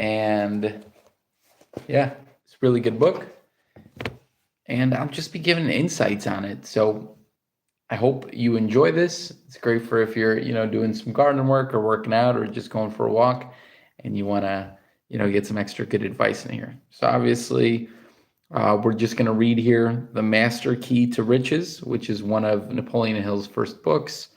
And yeah, it's a really good book. And I'll just be giving insights on it. So I hope you enjoy this. It's great for if you're, doing some garden work or working out or just going for a walk and you want to, get some extra good advice in here. So obviously, we're just going to read here The Master Key to Riches, which is one of Napoleon Hill's first books.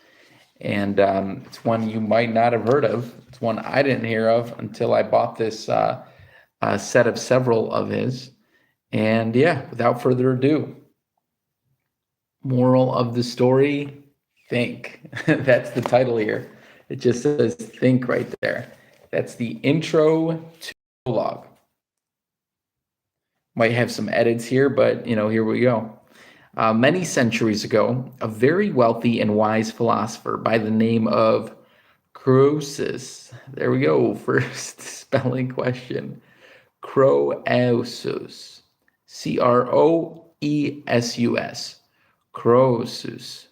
And it's one you might not have heard of. It's one I didn't hear of until I bought this set of several of his. And yeah, without further ado, moral of the story, think. That's the title here. It just says think right there. That's the intro to prologue. Might have some edits here, but here we go. Many centuries ago, a very wealthy and wise philosopher by the name of Croesus. There we go. First spelling question. Croesus. Croesus. Croesus.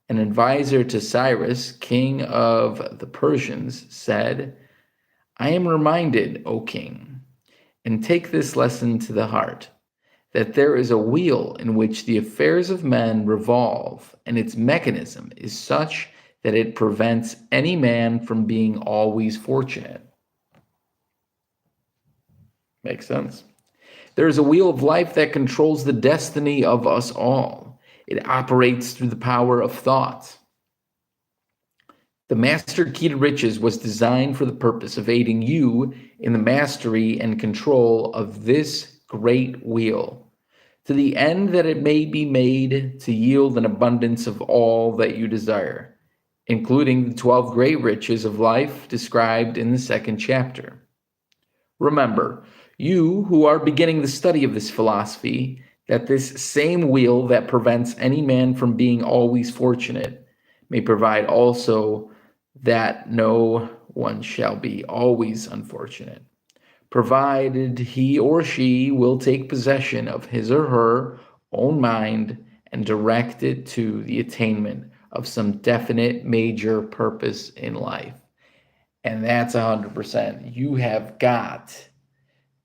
An advisor to Cyrus, king of the Persians, said, I am reminded, O king, and take this lesson to the heart, that there is a wheel in which the affairs of men revolve, and its mechanism is such that it prevents any man from being always fortunate. Makes sense. There is a wheel of life that controls the destiny of us all. It operates through the power of thought. The Master Key to Riches was designed for the purpose of aiding you in the mastery and control of this great wheel, to the end that it may be made to yield an abundance of all that you desire, including the 12 great riches of life described in the second chapter. Remember, you who are beginning the study of this philosophy, that this same wheel that prevents any man from being always fortunate may provide also that no one shall be always unfortunate, provided he or she will take possession of his or her own mind and direct it to the attainment of some definite major purpose in life. And that's 100%. You have got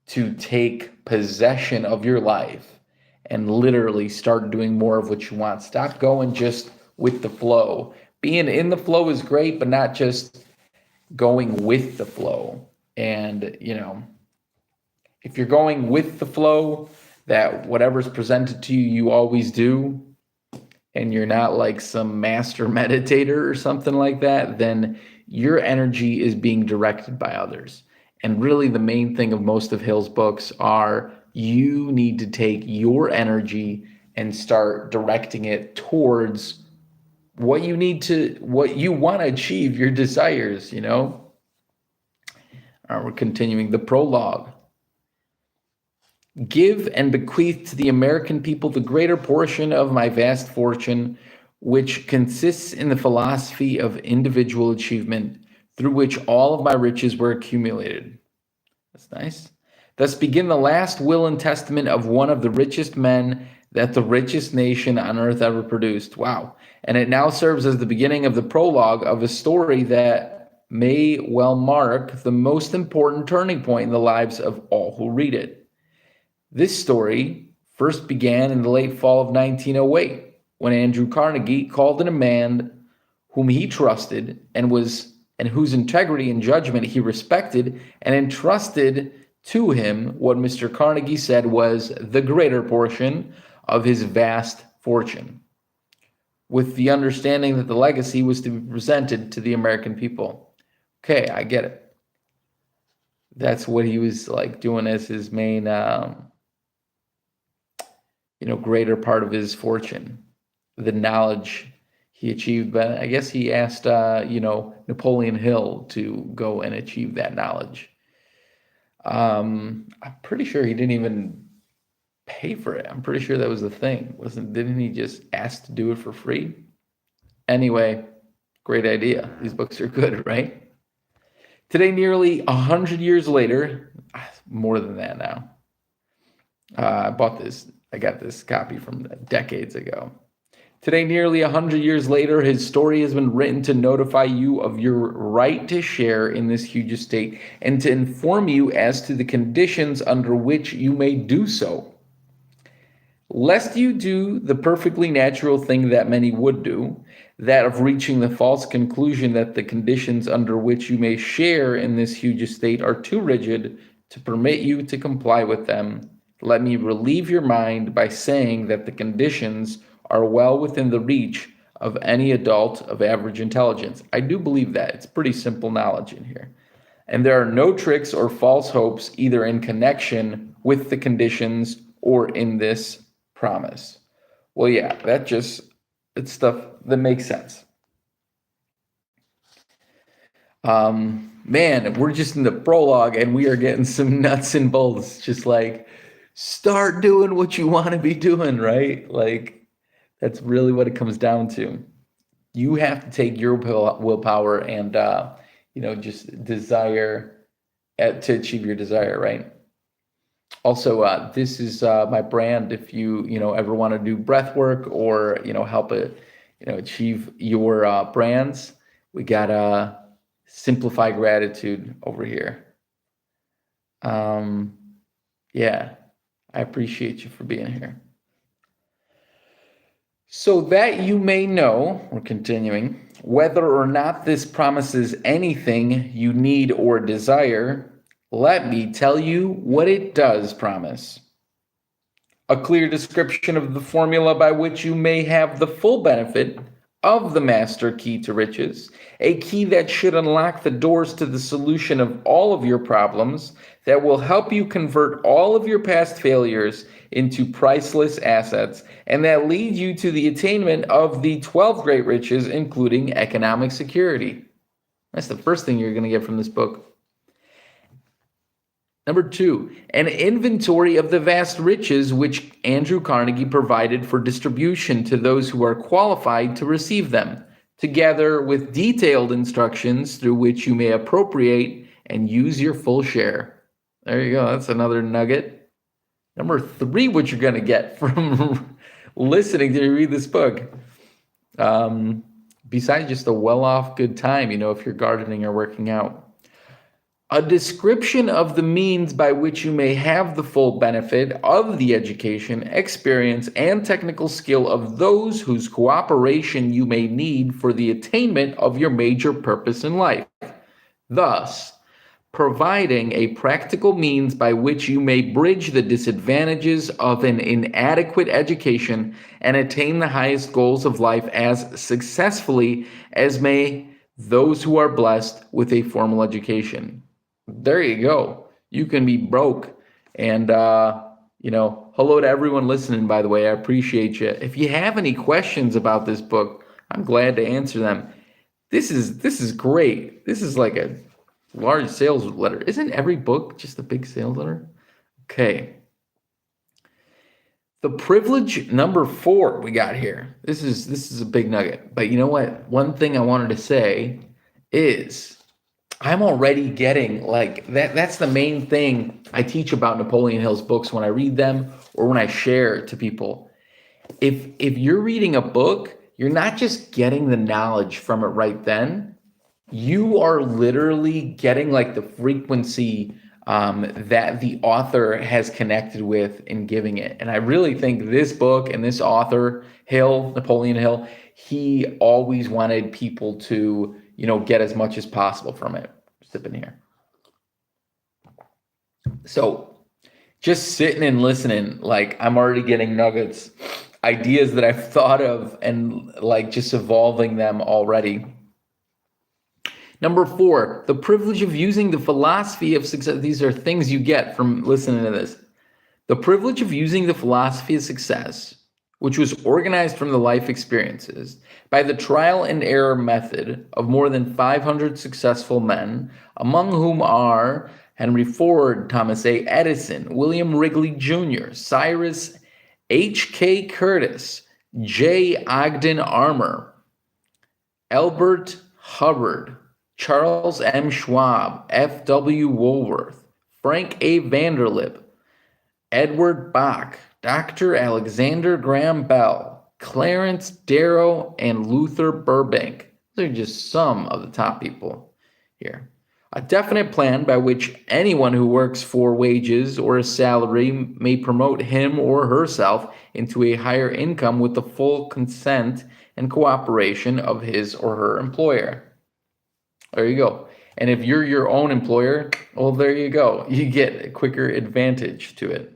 to take possession of your life and literally start doing more of what you want. Stop going just with the flow. Being in the flow is great, but not just going with the flow. And, if you're going with the flow, that whatever's presented to you, you always do, and you're not like some master meditator or something like that, then your energy is being directed by others. And really the main thing of most of Hill's books are you need to take your energy and start directing it towards what you want to achieve, your desires, All right, we're continuing the prologue. Give and bequeath to the American people the greater portion of my vast fortune, which consists in the philosophy of individual achievement, through which all of my riches were accumulated. That's nice. Thus begin the last will and testament of one of the richest men that the richest nation on earth ever produced. Wow. And it now serves as the beginning of the prologue of a story that may well mark the most important turning point in the lives of all who read it. This story first began in the late fall of 1908, when Andrew Carnegie called in a man whom he trusted and whose integrity and judgment he respected, and entrusted to him what Mr. Carnegie said was the greater portion of his vast fortune, with the understanding that the legacy was to be presented to the American people. Okay, I get it. That's what he was like doing as his main, greater part of his fortune, the knowledge he achieved. But I guess he asked, Napoleon Hill to go and achieve that knowledge. I'm pretty sure he didn't even pay for it. I'm pretty sure that was the thing. Didn't he just ask to do it for free? Anyway, great idea. These books are good, right? Today, nearly 100 years later, more than that now. I got this copy from decades ago. Today, nearly 100 years later, his story has been written to notify you of your right to share in this huge estate and to inform you as to the conditions under which you may do so. Lest you do the perfectly natural thing that many would do, that of reaching the false conclusion that the conditions under which you may share in this huge estate are too rigid to permit you to comply with them, let me relieve your mind by saying that the conditions are well within the reach of any adult of average intelligence. I do believe that. It's pretty simple knowledge in here. And there are no tricks or false hopes either in connection with the conditions or in this promise. Well, yeah, it's stuff that makes sense. Man, we're just in the prologue and we are getting some nuts and bolts, just like start doing what you want to be doing, right? Like that's really what it comes down to. You have to take your willpower and just desire to achieve your desire, right? Also, this is my brand. If you ever want to do breath work or help it achieve your brands, we got Simplify Gratitude over here. Yeah, I appreciate you for being here. So that you may know, we're continuing, whether or not this promises anything you need or desire, let me tell you what it does promise. A clear description of the formula by which you may have the full benefit of the master key to riches, a key that should unlock the doors to the solution of all of your problems, that will help you convert all of your past failures into priceless assets, and that lead you to the attainment of the 12 great riches, including economic security. That's the first thing you're going to get from this book. Number 2, an inventory of the vast riches which Andrew Carnegie provided for distribution to those who are qualified to receive them, together with detailed instructions through which you may appropriate and use your full share. There you go. That's another nugget. Number 3, what you're going to get from listening to you read this book, besides just a well-off good time, if you're gardening or working out. A description of the means by which you may have the full benefit of the education, experience, and technical skill of those whose cooperation you may need for the attainment of your major purpose in life. Thus, providing a practical means by which you may bridge the disadvantages of an inadequate education and attain the highest goals of life as successfully as may those who are blessed with a formal education. There you go. You can be broke. And, hello to everyone listening, by the way. I appreciate you. If you have any questions about this book, I'm glad to answer them. This is great. This is like a large sales letter. Isn't every book just a big sales letter? Okay. The privilege number 4 we got here. This is a big nugget. But you know what? One thing I wanted to say is I'm already getting like that. That's the main thing I teach about Napoleon Hill's books when I read them or when I share to people. If you're reading a book, you're not just getting the knowledge from it right then. You are literally getting like the frequency that the author has connected with in giving it. And I really think this book and this author, Hill, Napoleon Hill, he always wanted people to get as much as possible from it. Sipping here. So just sitting and listening, like I'm already getting nuggets, ideas that I've thought of and like just evolving them already. Number 4, the privilege of using the philosophy of success. These are things you get from listening to this. The privilege of using the philosophy of success, which was organized from the life experiences by the trial and error method of more than 500 successful men, among whom are Henry Ford, Thomas A. Edison, William Wrigley Jr., Cyrus H.K. Curtis, J. Ogden Armour, Albert Hubbard, Charles M. Schwab, F.W. Woolworth, Frank A. Vanderlip, Edward Bach, Dr. Alexander Graham Bell, Clarence Darrow, and Luther Burbank. Those are just some of the top people here. A definite plan by which anyone who works for wages or a salary may promote him or herself into a higher income with the full consent and cooperation of his or her employer. There you go. And if you're your own employer, well, there you go. You get a quicker advantage to it.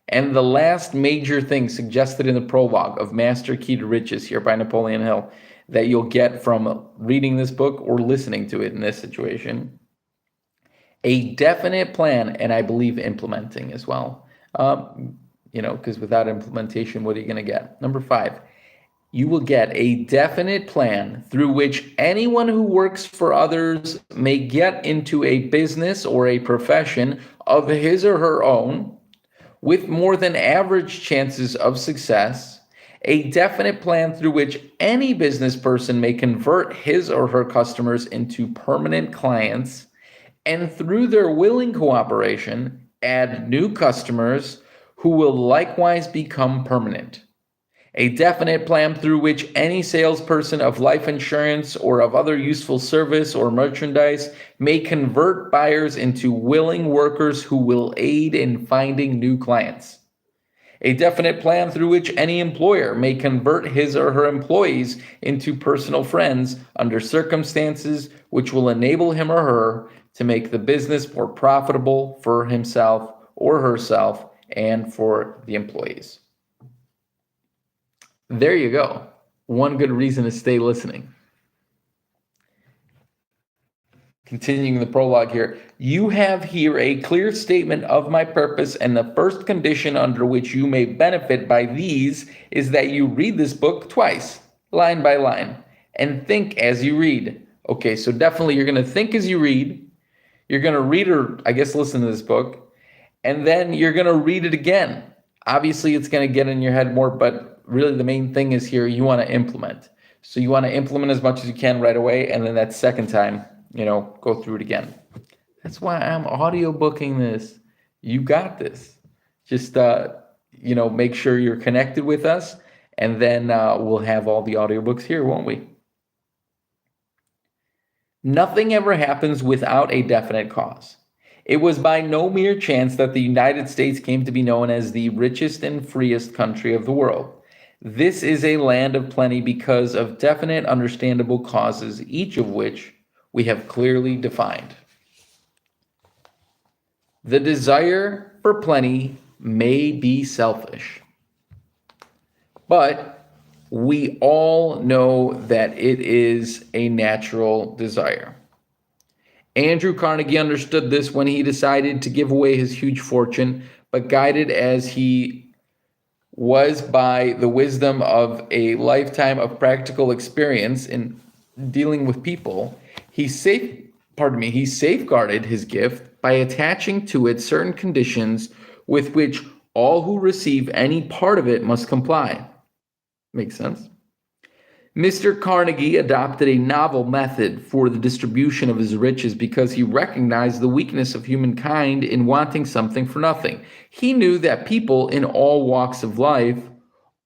And the last major thing suggested in the prologue of Master Key to Riches here by Napoleon Hill that you'll get from reading this book or listening to it in this situation: a definite plan, and I believe implementing as well. Because without implementation, what are you going to get? Number 5, you will get a definite plan through which anyone who works for others may get into a business or a profession of his or her own with more than average chances of success. A definite plan through which any business person may convert his or her customers into permanent clients, and through their willing cooperation, add new customers who will likewise become permanent. A definite plan through which any salesperson of life insurance or of other useful service or merchandise may convert buyers into willing workers who will aid in finding new clients. A definite plan through which any employer may convert his or her employees into personal friends under circumstances which will enable him or her to make the business more profitable for himself or herself and for the employees. There you go. One good reason to stay listening. Continuing the prologue here, you have here a clear statement of my purpose, and the first condition under which you may benefit by these is that you read this book twice, line by line, and think as you read. Okay, so definitely you're going to think as you read. You're going to read or, I guess, listen to this book, and then you're going to read it again. Obviously, it's going to get in your head more, but really the main thing is here, you want to implement. So you want to implement as much as you can right away, and then that second time, go through it again. That's why I'm audiobooking this. You got this. Just, make sure you're connected with us, and then we'll have all the audiobooks here, won't we? Nothing ever happens without a definite cause. It was by no mere chance that the United States came to be known as the richest and freest country of the world. This is a land of plenty because of definite, understandable causes, each of which we have clearly defined. The desire for plenty may be selfish, but we all know that it is a natural desire. Andrew Carnegie understood this when he decided to give away his huge fortune, but guided as he was by the wisdom of a lifetime of practical experience in dealing with people, he safeguarded his gift by attaching to it certain conditions with which all who receive any part of it must comply. Makes sense? Mr. Carnegie adopted a novel method for the distribution of his riches because he recognized the weakness of humankind in wanting something for nothing. He knew that people in all walks of life,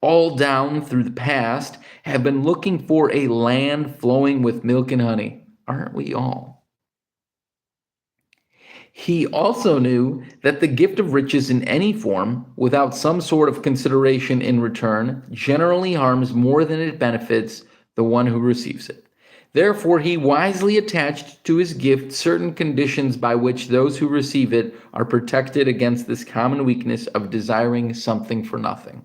all down through the past, have been looking for a land flowing with milk and honey. Aren't we all? He also knew that the gift of riches in any form, without some sort of consideration in return, generally harms more than it benefits the one who receives it. Therefore, he wisely attached to his gift certain conditions by which those who receive it are protected against this common weakness of desiring something for nothing.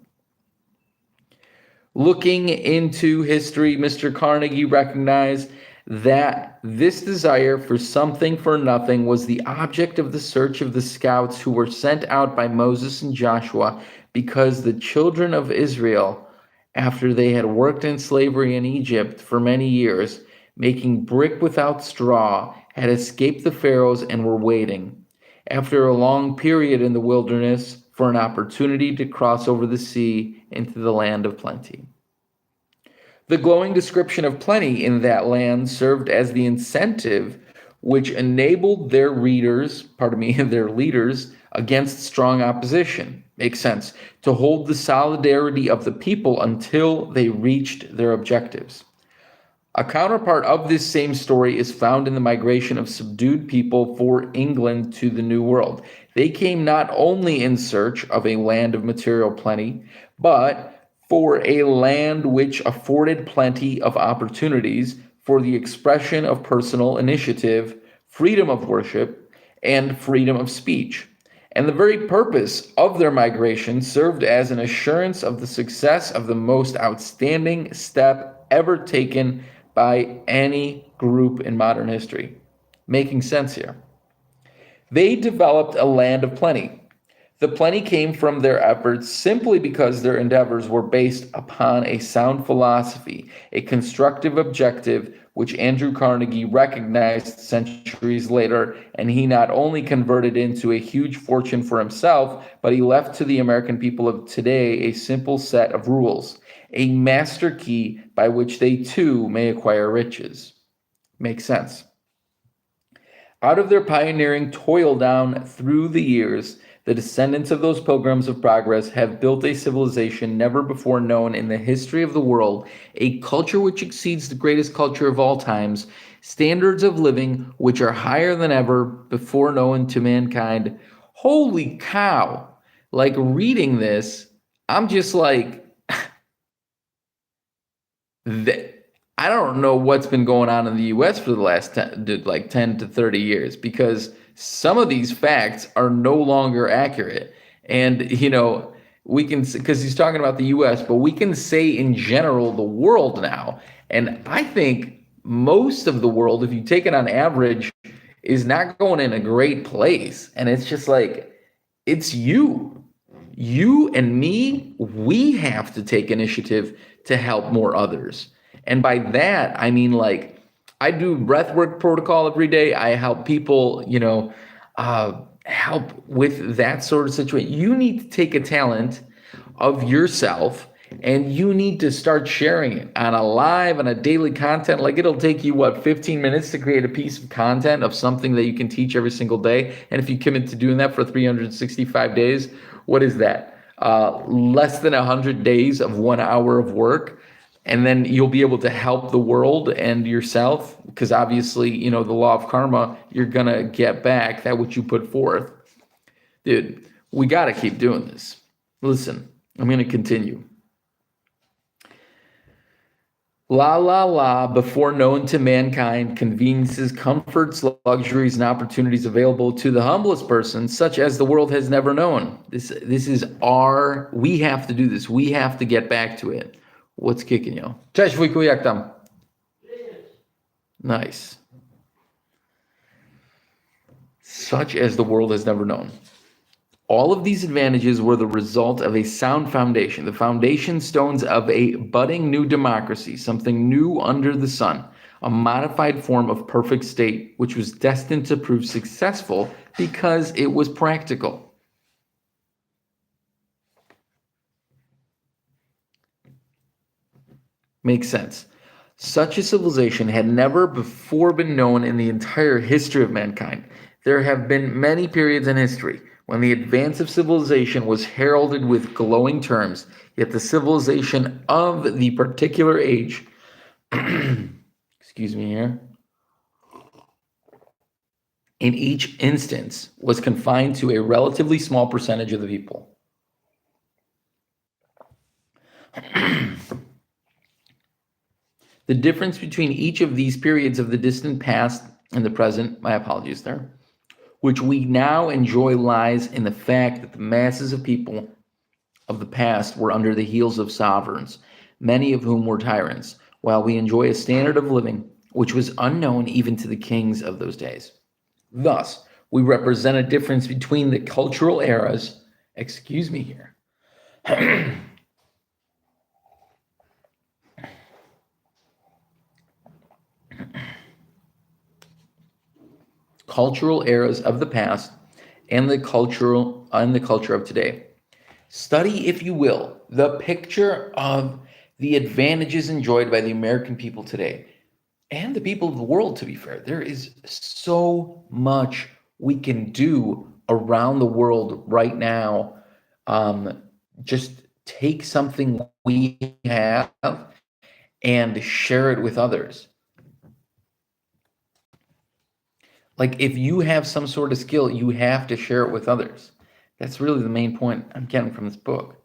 Looking into history, Mr. Carnegie recognized that this desire for something for nothing was the object of the search of the scouts who were sent out by Moses and Joshua, because the children of Israel, after they had worked in slavery in Egypt for many years, making brick without straw, had escaped the Pharaohs and were waiting, after a long period in the wilderness, for an opportunity to cross over the sea into the land of plenty. The glowing description of plenty in that land served as the incentive which enabled their their leaders against strong opposition. Makes sense. To hold the solidarity of the people until they reached their objectives. A counterpart of this same story is found in the migration of subdued people for England to the New World. They came not only in search of a land of material plenty, but for a land which afforded plenty of opportunities for the expression of personal initiative, freedom of worship, and freedom of speech. And the very purpose of their migration served as an assurance of the success of the most outstanding step ever taken by any group in modern history. Making sense here. They developed a land of plenty. The plenty came from their efforts simply because their endeavors were based upon a sound philosophy, a constructive objective, which Andrew Carnegie recognized centuries later, and he not only converted into a huge fortune for himself, but he left to the American people of today a simple set of rules, a master key by which they too may acquire riches. Makes sense. Out of their pioneering toil down through the years, the descendants of those pilgrims of progress have built a civilization never before known in the history of the world, a culture which exceeds the greatest culture of all times, standards of living which are higher than ever before known to mankind. Holy cow! Like reading this, I'm just like, I don't know what's been going on in the US for the last 10 to 30 years, because some of these facts are no longer accurate. And, we can, because he's talking about the US, but we can say in general the world now. And I think most of the world, if you take it on average, is not going in a great place. And it's just like, it's you and me, we have to take initiative to help more others. And by that, I mean, like, I do breathwork protocol every day. I help people, help with that sort of situation. You need to take a talent of yourself and you need to start sharing it on a daily content. Like, it'll take you 15 minutes to create a piece of content of something that you can teach every single day. And if you commit to doing that for 365 days, what is that? Less than 100 days of 1 hour of work. And then you'll be able to help the world and yourself, because obviously, the law of karma, you're going to get back that which you put forth. Dude, we got to keep doing this. Listen, I'm going to continue. Before known to mankind, conveniences, comforts, luxuries, and opportunities available to the humblest person, such as the world has never known. This is we have to do this. We have to get back to it. What's kicking you? Cześć wujku, jak tam? Nice. Such as the world has never known. All of these advantages were the result of a sound foundation, the foundation stones of a budding new democracy, something new under the sun, a modified form of perfect state, which was destined to prove successful because it was practical. Makes sense. Such a civilization had never before been known in the entire history of mankind. There have been many periods in history when the advance of civilization was heralded with glowing terms, yet the civilization of the particular age, excuse me here, in each instance was confined to a relatively small percentage of the people. The difference between each of these periods of the distant past and the present, my apologies there, which we now enjoy, lies in the fact that the masses of people of the past were under the heels of sovereigns, many of whom were tyrants, while we enjoy a standard of living which was unknown even to the kings of those days. Thus, we represent a difference between the cultural eras, cultural eras of the past and the culture of today. Study, if you will, the picture of the advantages enjoyed by the American people today. and the people of the world, to be fair. There is so much we can do around the world right now. Just take something we have and share it with others. Like, if you have some sort of skill, you have to share it with others. That's really the main point I'm getting from this book.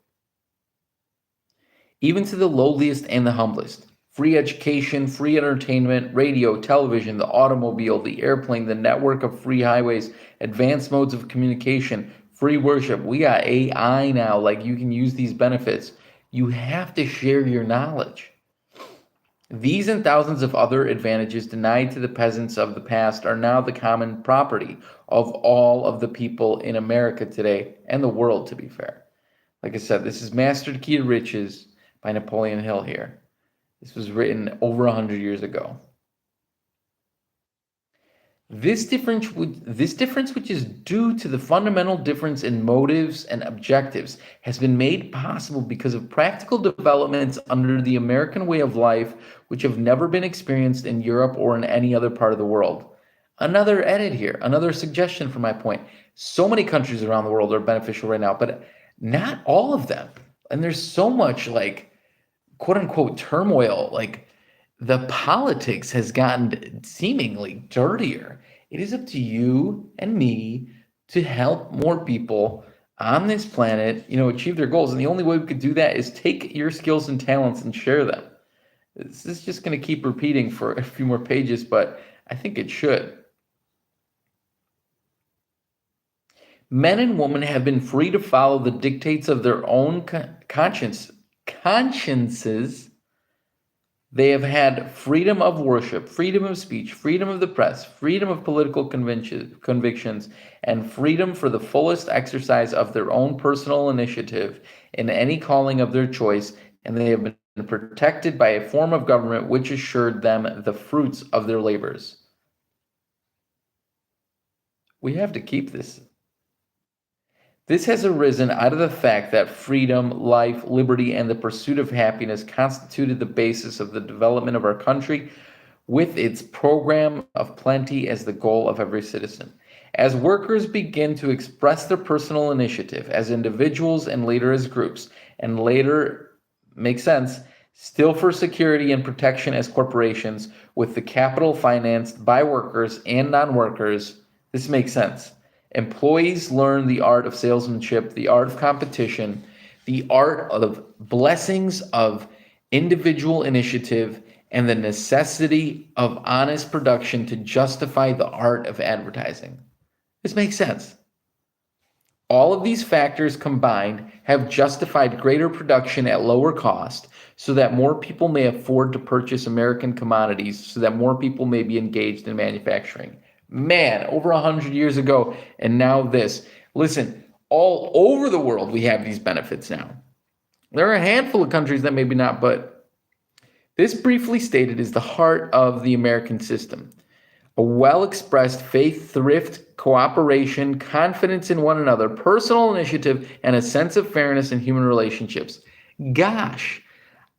Even to the lowliest and the humblest. Free education, free entertainment, radio, television, the automobile, the airplane, the network of free highways, advanced modes of communication, free worship. We got AI now, like you can use these benefits. You have to share your knowledge. These and thousands of other advantages denied to the peasants of the past are now the common property of all of the people in America today and the world, to be fair. Like I said, this is Master Key to Riches by Napoleon Hill here. This was written over 100 years ago. This difference, which is due to the fundamental difference in motives and objectives, has been made possible because of practical developments under the American way of life, which have never been experienced in Europe or in any other part of the world. Another edit here, another suggestion for my point. So many countries around the world are beneficial right now, but not all of them. And there's so much, like, quote unquote turmoil, like the politics has gotten seemingly dirtier. It is up to you and me to help more people on this planet, achieve their goals. And the only way we could do that is take your skills and talents and share them. This is just going to keep repeating for a few more pages, but I think it should. Men and women have been free to follow the dictates of their own consciences. They have had freedom of worship, freedom of speech, freedom of the press, freedom of political convictions, and freedom for the fullest exercise of their own personal initiative in any calling of their choice, and they have been protected by a form of government which assured them the fruits of their labors. We have to keep this. This has arisen out of the fact that freedom, life, liberty, and the pursuit of happiness constituted the basis of the development of our country, with its program of plenty as the goal of every citizen. As workers begin to express their personal initiative as individuals and later as groups, and later, makes sense, still for security and protection as corporations, with the capital financed by workers and non-workers, this makes sense. Employees learn the art of salesmanship, the art of competition, the art of blessings of individual initiative, and the necessity of honest production to justify the art of advertising. This makes sense. All of these factors combined have justified greater production at lower cost so that more people may afford to purchase American commodities, so that more people may be engaged in manufacturing. Man, over 100 years ago, and now this. Listen, all over the world, we have these benefits now. There are a handful of countries that maybe not, but this, briefly stated, is the heart of the American system. A well-expressed faith, thrift, cooperation, confidence in one another, personal initiative, and a sense of fairness in human relationships. Gosh,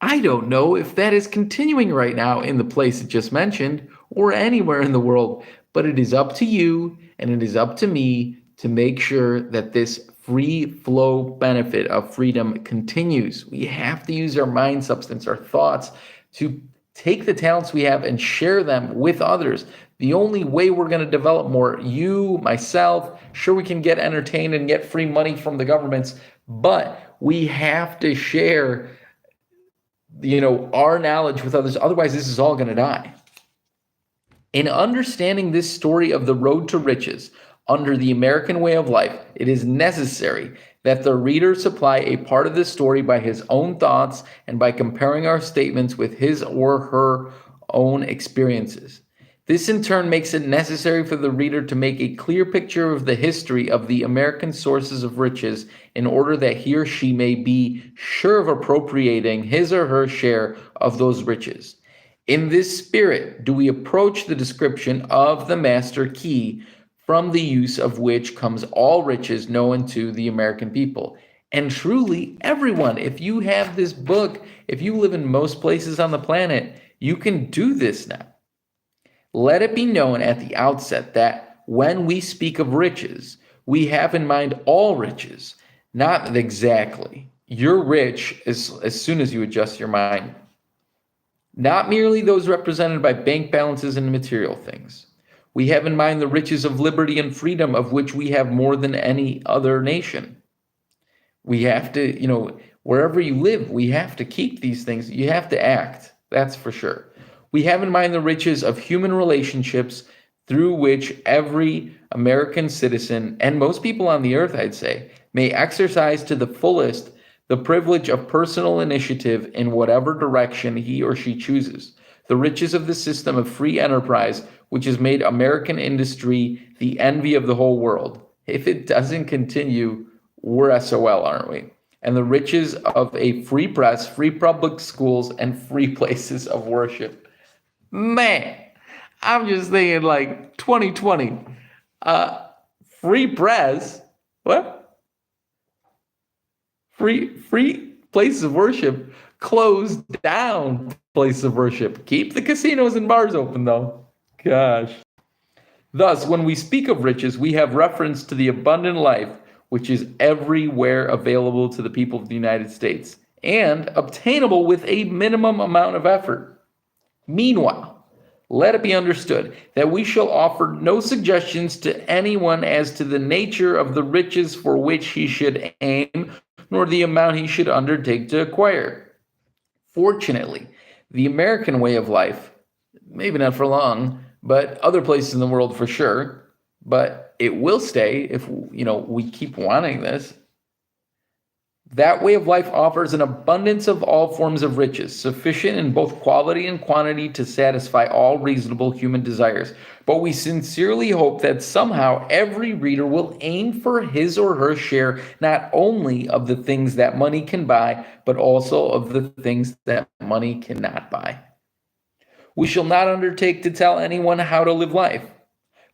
I don't know if that is continuing right now in the place it just mentioned or anywhere in the world. But it is up to you and it is up to me to make sure that this free flow benefit of freedom continues. We have to use our mind substance, our thoughts, to take the talents we have and share them with others. The only way we're going to develop more, you, myself, sure, we can get entertained and get free money from the governments, but we have to share, our knowledge with others. Otherwise, this is all going to die. In understanding this story of the road to riches under the American way of life, it is necessary that the reader supply a part of the story by his own thoughts and by comparing our statements with his or her own experiences. This in turn makes it necessary for the reader to make a clear picture of the history of the American sources of riches in order that he or she may be sure of appropriating his or her share of those riches. In this spirit do we approach the description of the master key, from the use of which comes all riches known to the American people. And truly, everyone, if you have this book, if you live in most places on the planet, you can do this now. Let it be known at the outset that when we speak of riches, we have in mind all riches, not exactly. You're rich as soon as you adjust your mind, not merely those represented by bank balances and material things. We have in mind the riches of liberty and freedom, of which we have more than any other nation. We have to, wherever you live, we have to keep these things. You have to act, that's for sure. We have in mind the riches of human relationships through which every American citizen, and most people on the earth, I'd say, may exercise to the fullest the privilege of personal initiative in whatever direction he or she chooses. The riches of the system of free enterprise, which has made American industry the envy of the whole world. If it doesn't continue, we're SOL, aren't we? And the riches of a free press, free public schools, and free places of worship. Man, I'm just thinking like 2020. Free press? What? Free places of worship, closed down places of worship. Keep the casinos and bars open though. Gosh. Thus, when we speak of riches, we have reference to the abundant life which is everywhere available to the people of the United States and obtainable with a minimum amount of effort. Meanwhile, let it be understood that we shall offer no suggestions to anyone as to the nature of the riches for which he should aim, nor the amount he should undertake to acquire. Fortunately, the American way of life, maybe not for long, but other places in the world for sure, but it will stay if we keep wanting this. That way of life offers an abundance of all forms of riches, sufficient in both quality and quantity to satisfy all reasonable human desires. But we sincerely hope that somehow every reader will aim for his or her share, not only of the things that money can buy, but also of the things that money cannot buy. We shall not undertake to tell anyone how to live life,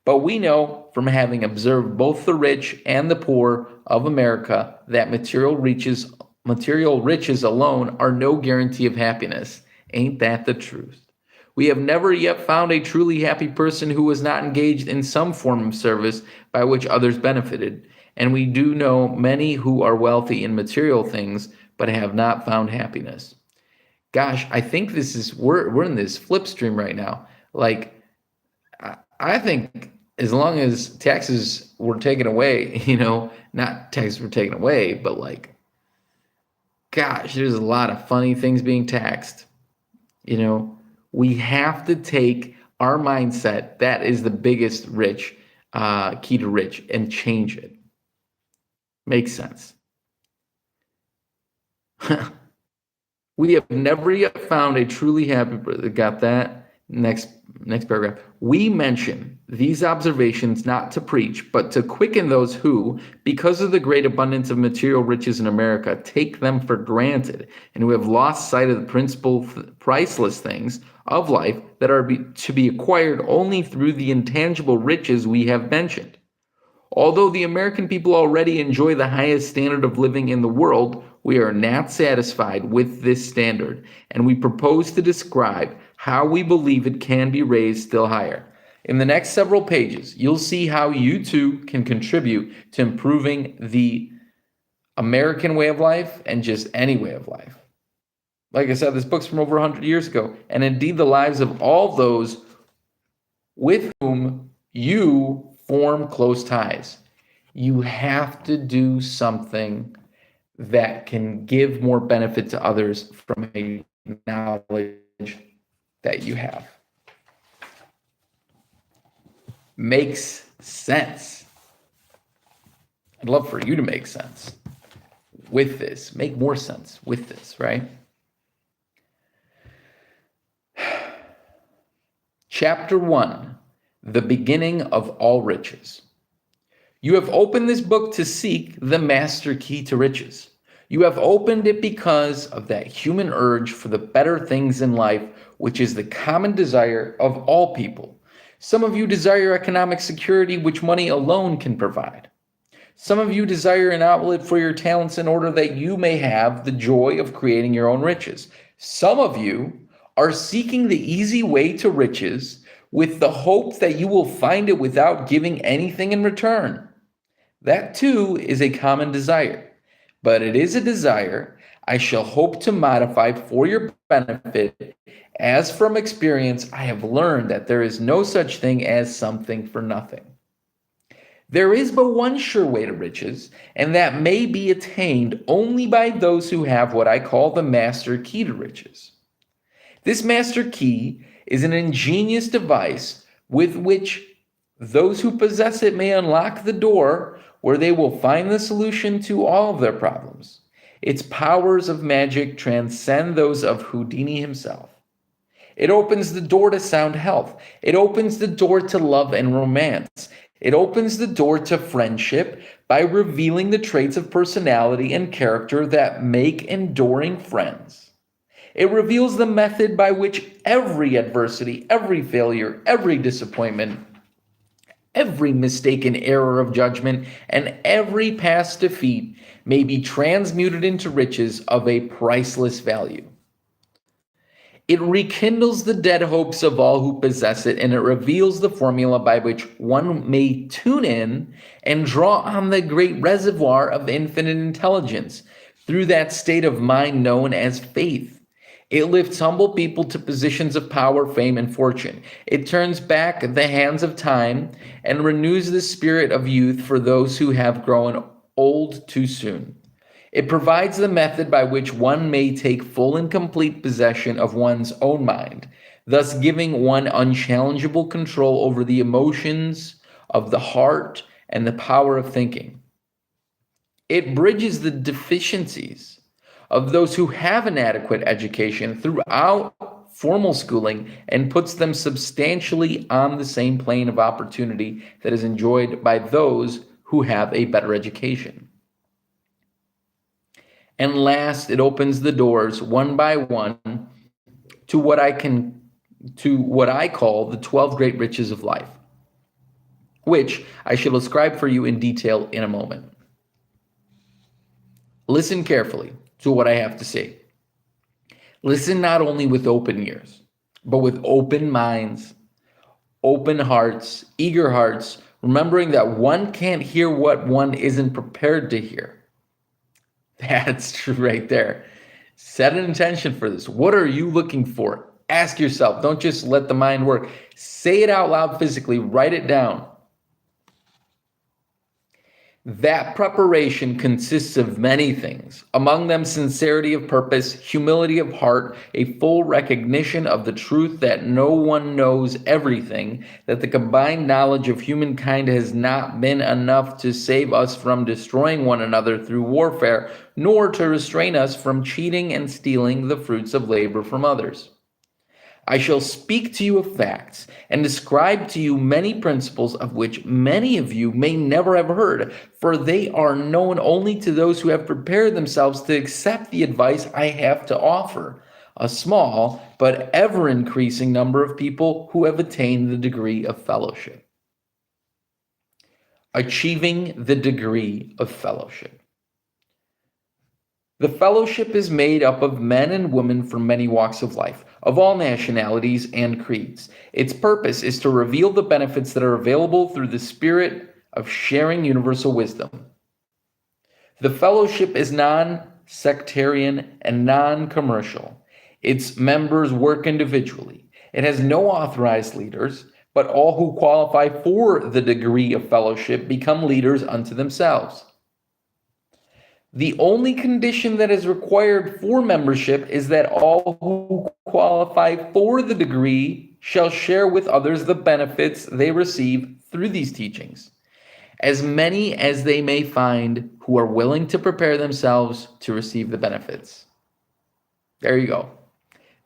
but we know from having observed both the rich and the poor of America that material riches alone are no guarantee of happiness. Ain't that the truth? We have never yet found a truly happy person who was not engaged in some form of service by which others benefited, and we do know many who are wealthy in material things but have not found happiness. Gosh, I think we're in this flip stream right now. Like, I think as long as taxes were taken away, not taxes were taken away, but like, gosh, there's a lot of funny things being taxed. We have to take our mindset, that is the biggest key to rich, and change it. Makes sense. We have never yet found a truly happy person. Got that? Next paragraph. We mention these observations not to preach, but to quicken those who, because of the great abundance of material riches in America, take them for granted, and who have lost sight of the principal priceless things of life that are to be acquired only through the intangible riches we have mentioned. Although the American people already enjoy the highest standard of living in the world, we are not satisfied with this standard, and we propose to describe how we believe it can be raised still higher. In the next several pages, you'll see how you too can contribute to improving the American way of life and just any way of life. Like I said, this book's from over 100 years ago, and indeed the lives of all those with whom you form close ties. You have to do something that can give more benefit to others from a knowledge that you have. Makes sense. I'd love for you to make sense with this, make more sense with this, right? Chapter 1, the beginning of all riches. You have opened this book to seek the master key to riches. You have opened it because of that human urge for the better things in life, which is the common desire of all people. Some of you desire economic security, which money alone can provide. Some of you desire an outlet for your talents in order that you may have the joy of creating your own riches. Some of you are seeking the easy way to riches, with the hope that you will find it without giving anything in return. That too is a common desire, but it is a desire I shall hope to modify for your benefit, as from experience I have learned that there is no such thing as something for nothing. There is but one sure way to riches, and that may be attained only by those who have what I call the master key to riches. This master key is an ingenious device with which those who possess it may unlock the door where they will find the solution to all of their problems. Its powers of magic transcend those of Houdini himself. It opens the door to sound health. It opens the door to love and romance. It opens the door to friendship by revealing the traits of personality and character that make enduring friends. It reveals the method by which every adversity, every failure, every disappointment, every mistaken error of judgment, and every past defeat may be transmuted into riches of a priceless value. It rekindles the dead hopes of all who possess it, and it reveals the formula by which one may tune in and draw on the great reservoir of infinite intelligence through that state of mind known as faith. It lifts humble people to positions of power, fame, and fortune. It turns back the hands of time and renews the spirit of youth for those who have grown old too soon. It provides the method by which one may take full and complete possession of one's own mind, thus giving one unchallengeable control over the emotions of the heart and the power of thinking. It bridges the deficiencies of those who have an adequate education throughout formal schooling and puts them substantially on the same plane of opportunity that is enjoyed by those who have a better education. And last, it opens the doors one by one to what I call the 12 great riches of life, which I shall describe for you in detail in a moment. Listen carefully to what I have to say. Listen not only with open ears, but with open minds, open hearts, eager hearts, remembering that one can't hear what one isn't prepared to hear. That's true right there. Set an intention for this. What are you looking for? Ask yourself. Don't just let the mind work. Say it out loud physically. Write it down. That preparation consists of many things, among them sincerity of purpose, humility of heart, a full recognition of the truth that no one knows everything, that the combined knowledge of humankind has not been enough to save us from destroying one another through warfare, nor to restrain us from cheating and stealing the fruits of labor from others. I shall speak to you of facts and describe to you many principles of which many of you may never have heard, for they are known only to those who have prepared themselves to accept the advice I have to offer, a small but ever-increasing number of people who have attained the degree of fellowship. Achieving the degree of fellowship. The fellowship is made up of men and women from many walks of life, of all nationalities and creeds. Its purpose is to reveal the benefits that are available through the spirit of sharing universal wisdom. The fellowship is non-sectarian and non-commercial. Its members work individually. It has no authorized leaders, but all who qualify for the degree of fellowship become leaders unto themselves. The only condition that is required for membership is that all who qualify for the degree shall share with others the benefits they receive through these teachings, as many as they may find who are willing to prepare themselves to receive the benefits. There you go.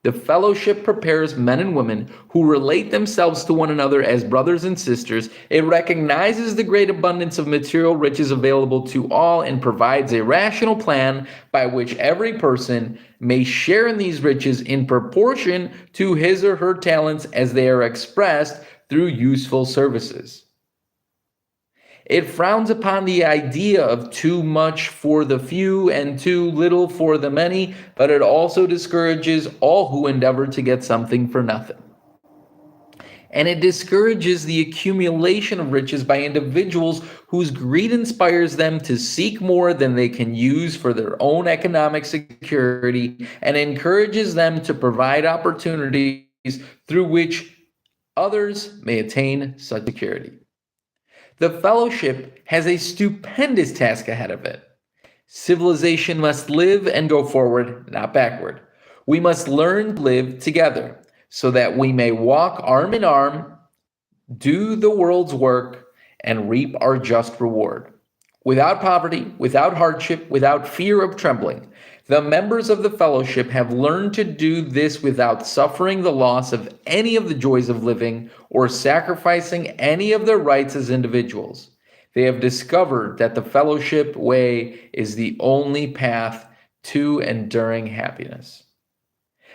The fellowship prepares men and women who relate themselves to one another as brothers and sisters. It recognizes the great abundance of material riches available to all and provides a rational plan by which every person may share in these riches in proportion to his or her talents as they are expressed through useful services. It frowns upon the idea of too much for the few and too little for the many, but it also discourages all who endeavor to get something for nothing. and it discourages the accumulation of riches by individuals whose greed inspires them to seek more than they can use for their own economic security, and encourages them to provide opportunities through which others may attain such security. The fellowship has a stupendous task ahead of it. Civilization must live and go forward, not backward. We must learn to live together so that we may walk arm in arm, do the world's work, and reap our just reward. Without poverty, without hardship, without fear of trembling, the members of the fellowship have learned to do this without suffering the loss of any of the joys of living or sacrificing any of their rights as individuals. They have discovered that the fellowship way is the only path to enduring happiness.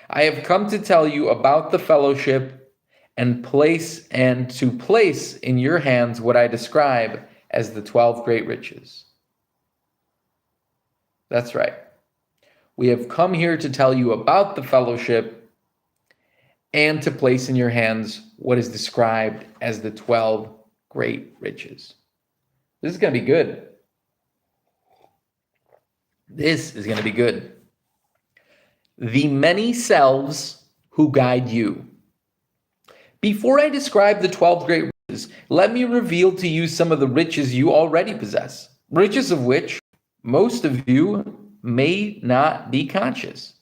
I have come to tell you about the fellowship and to place in your hands what I describe as the 12 great riches. That's right. We have come here to tell you about the fellowship and to place in your hands what is described as the 12 great riches. This is going to be good. This is going to be good. The many selves who guide you. Before I describe the 12 great riches, let me reveal to you some of the riches you already possess, riches of which most of you may not be conscious.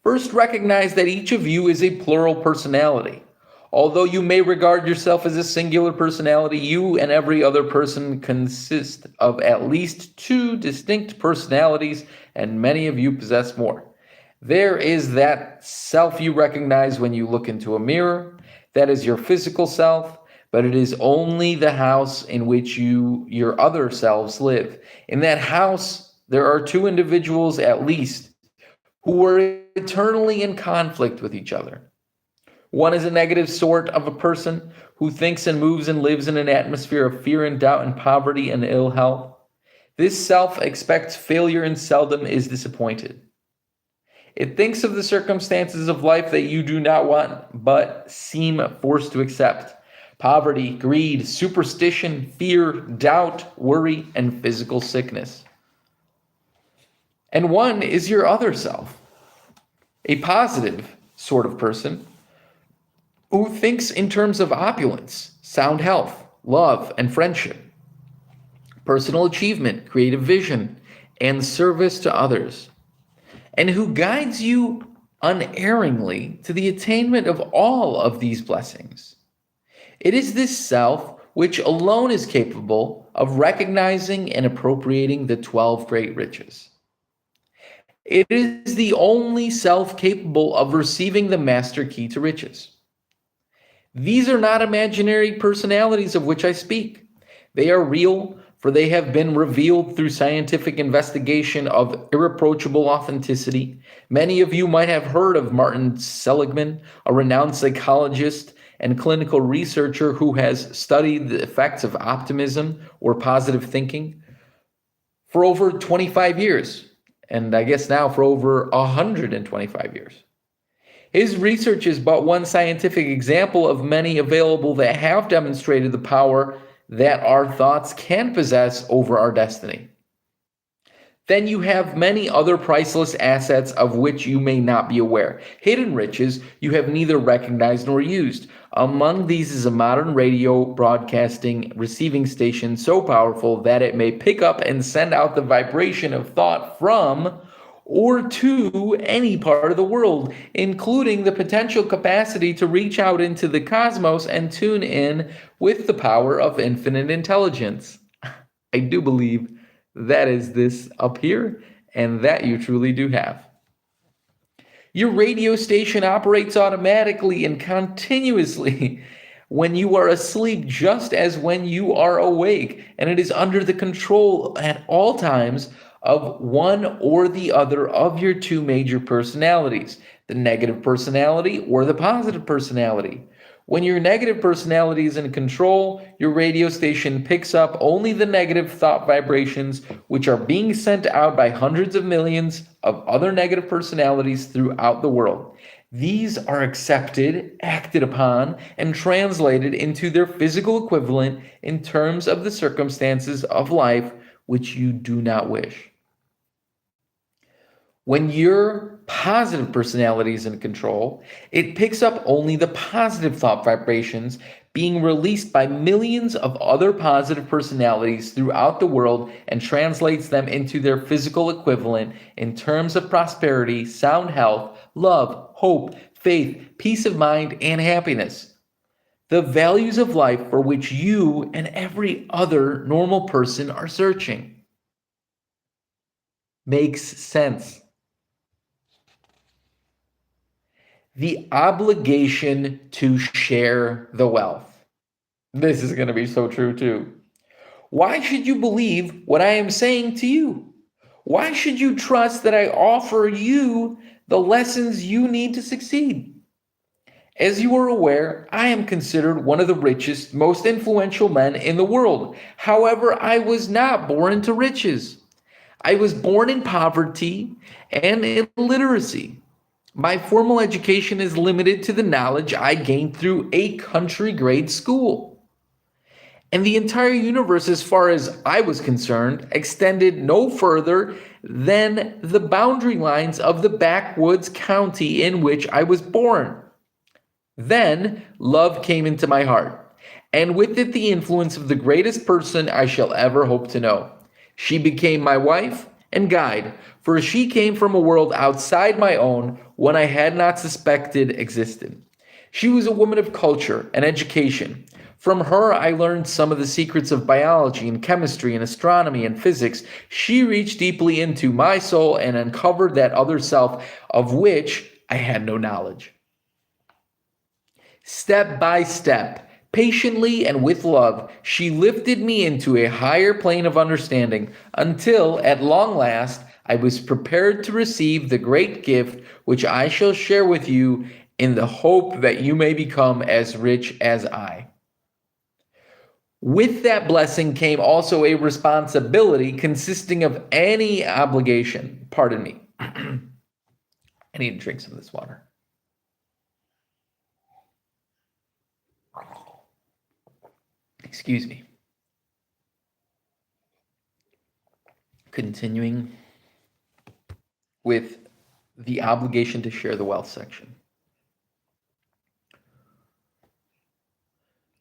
First, recognize that each of you is a plural personality. Although you may regard yourself as a singular personality, you and every other person consist of at least 2 distinct personalities, and many of you possess more. There is that self you recognize when you look into a mirror. That is your physical self, but it is only the house in which your other selves live. In that house, there are 2 individuals at least who are eternally in conflict with each other. One is a negative sort of a person who thinks and moves and lives in an atmosphere of fear and doubt and poverty and ill health. This self expects failure and seldom is disappointed. It thinks of the circumstances of life that you do not want but seem forced to accept. Poverty, greed, superstition, fear, doubt, worry, and physical sickness. And one is your other self, a positive sort of person who thinks in terms of opulence, sound health, love, and friendship, personal achievement, creative vision, and service to others, and who guides you unerringly to the attainment of all of these blessings. It is this self which alone is capable of recognizing and appropriating the 12 great riches. It is the only self capable of receiving the master key to riches. These are not imaginary personalities of which I speak. They are real, for they have been revealed through scientific investigation of irreproachable authenticity. Many of you might have heard of Martin Seligman, a renowned psychologist and clinical researcher who has studied the effects of optimism or positive thinking for over 25 years, and I guess now for over 125 years. His research is but one scientific example of many available that have demonstrated the power that our thoughts can possess over our destiny. Then you have many other priceless assets of which you may not be aware. Hidden riches you have neither recognized nor used. Among these is a modern radio broadcasting receiving station so powerful that it may pick up and send out the vibration of thought from or to any part of the world, including the potential capacity to reach out into the cosmos and tune in with the power of infinite intelligence. I do believe that is this up here, and that you truly do have. Your radio station operates automatically and continuously when you are asleep, just as when you are awake, and it is under the control at all times of one or the other of your 2 major personalities, the negative personality or the positive personality. When your negative personality is in control, your radio station picks up only the negative thought vibrations, which are being sent out by hundreds of millions of other negative personalities throughout the world. These are accepted, acted upon, and translated into their physical equivalent in terms of the circumstances of life which you do not wish. When your positive personality is in control, it picks up only the positive thought vibrations being released by millions of other positive personalities throughout the world and translates them into their physical equivalent in terms of prosperity, sound health, love, hope, faith, peace of mind, and happiness. The values of life for which you and every other normal person are searching. Makes sense. The obligation to share the wealth. This is going to be so true too. Why should you believe what I am saying to you? Why should you trust that I offer you the lessons you need to succeed? As you are aware, I am considered one of the richest, most influential men in the world. However, I was not born into riches. I was born in poverty and illiteracy. My formal education is limited to the knowledge I gained through a country grade school. And the entire universe, as far as I was concerned, extended no further than the boundary lines of the backwoods county in which I was born. Then love came into my heart, and with it the influence of the greatest person I shall ever hope to know. She became my wife and guide, for she came from a world outside my own, one I had not suspected existed. She was a woman of culture and education. From her, I learned some of the secrets of biology and chemistry and astronomy and physics. She reached deeply into my soul and uncovered that other self of which I had no knowledge. Step by step, patiently and with love, she lifted me into a higher plane of understanding until, at long last, I was prepared to receive the great gift which I shall share with you in the hope that you may become as rich as I. With that blessing came also a responsibility consisting of any obligation. Pardon me. I need to drink some of this water. Excuse me. Continuing with the obligation to share the wealth section.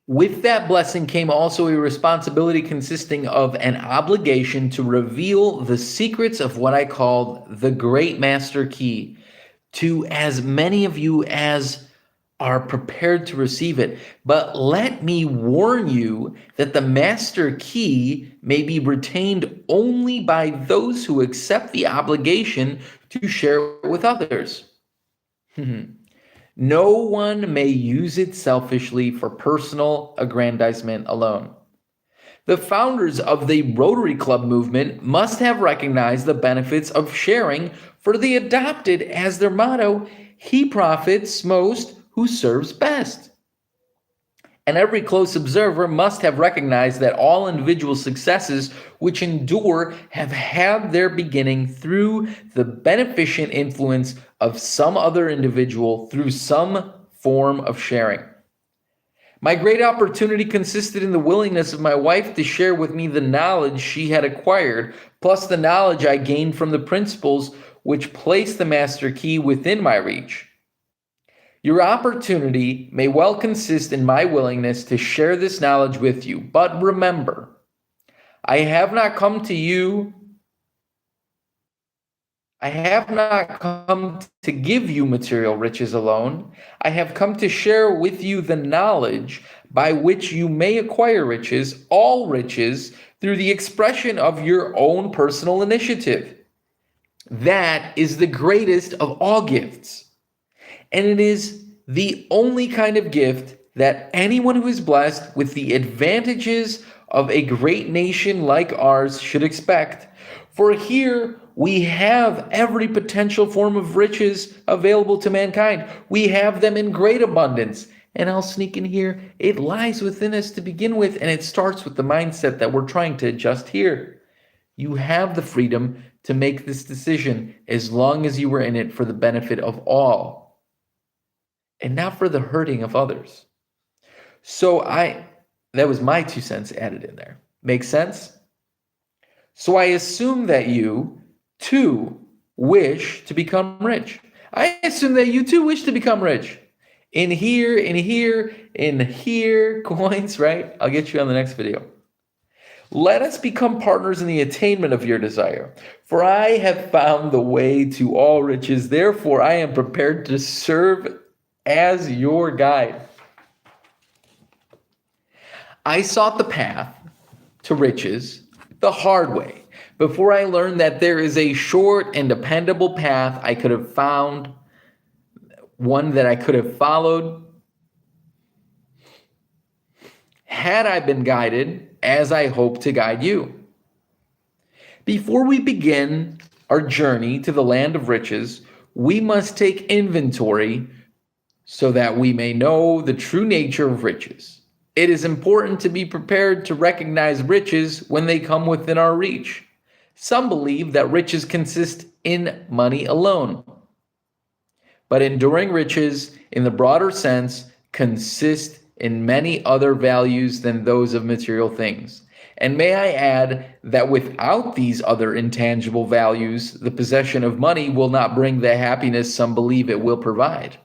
With that blessing came also a responsibility consisting of an obligation to reveal the secrets of what I called the Great Master Key to as many of you as are prepared to receive it. But let me warn you that the Master Key may be retained only by those who accept the obligation to share it with others. No one may use it selfishly for personal aggrandizement alone. The founders of the Rotary Club movement must have recognized the benefits of sharing, for they adopted as their motto, "He profits most who serves best." And every close observer must have recognized that all individual successes which endure have had their beginning through the beneficent influence of some other individual through some form of sharing. My great opportunity consisted in the willingness of my wife to share with me the knowledge she had acquired, plus the knowledge I gained from the principles which placed the Master Key within my reach. Your opportunity may well consist in my willingness to share this knowledge with you, but remember, I have not come to give you material riches alone. I have come to share with you the knowledge by which you may acquire riches, all riches, through the expression of your own personal initiative. That is the greatest of all gifts. And it is the only kind of gift that anyone who is blessed with the advantages of a great nation like ours should expect. For here we have every potential form of riches available to mankind. We have them in great abundance. And I'll sneak in here, it lies within us to begin with, and it starts with the mindset that we're trying to adjust here. You have the freedom to make this decision as long as you are in it for the benefit of all. and not for the hurting of others. So that was my 2 cents added in there. Make sense? So I assume that you too wish to become rich. I assume that you too wish to become rich. In here, coins, right? I'll get you on the next video. Let us become partners in the attainment of your desire. For I have found the way to all riches. Therefore, I am prepared to serve as your guide. I sought the path to riches the hard way before I learned that there is a short and dependable path I could have found, one that I could have followed had I been guided as I hope to guide you. Before we begin our journey to the land of riches, we must take inventory so that we may know the true nature of riches. It is important to be prepared to recognize riches when they come within our reach. Some believe that riches consist in money alone, but enduring riches, in the broader sense, consist in many other values than those of material things. And may I add that without these other intangible values, the possession of money will not bring the happiness some believe it will provide.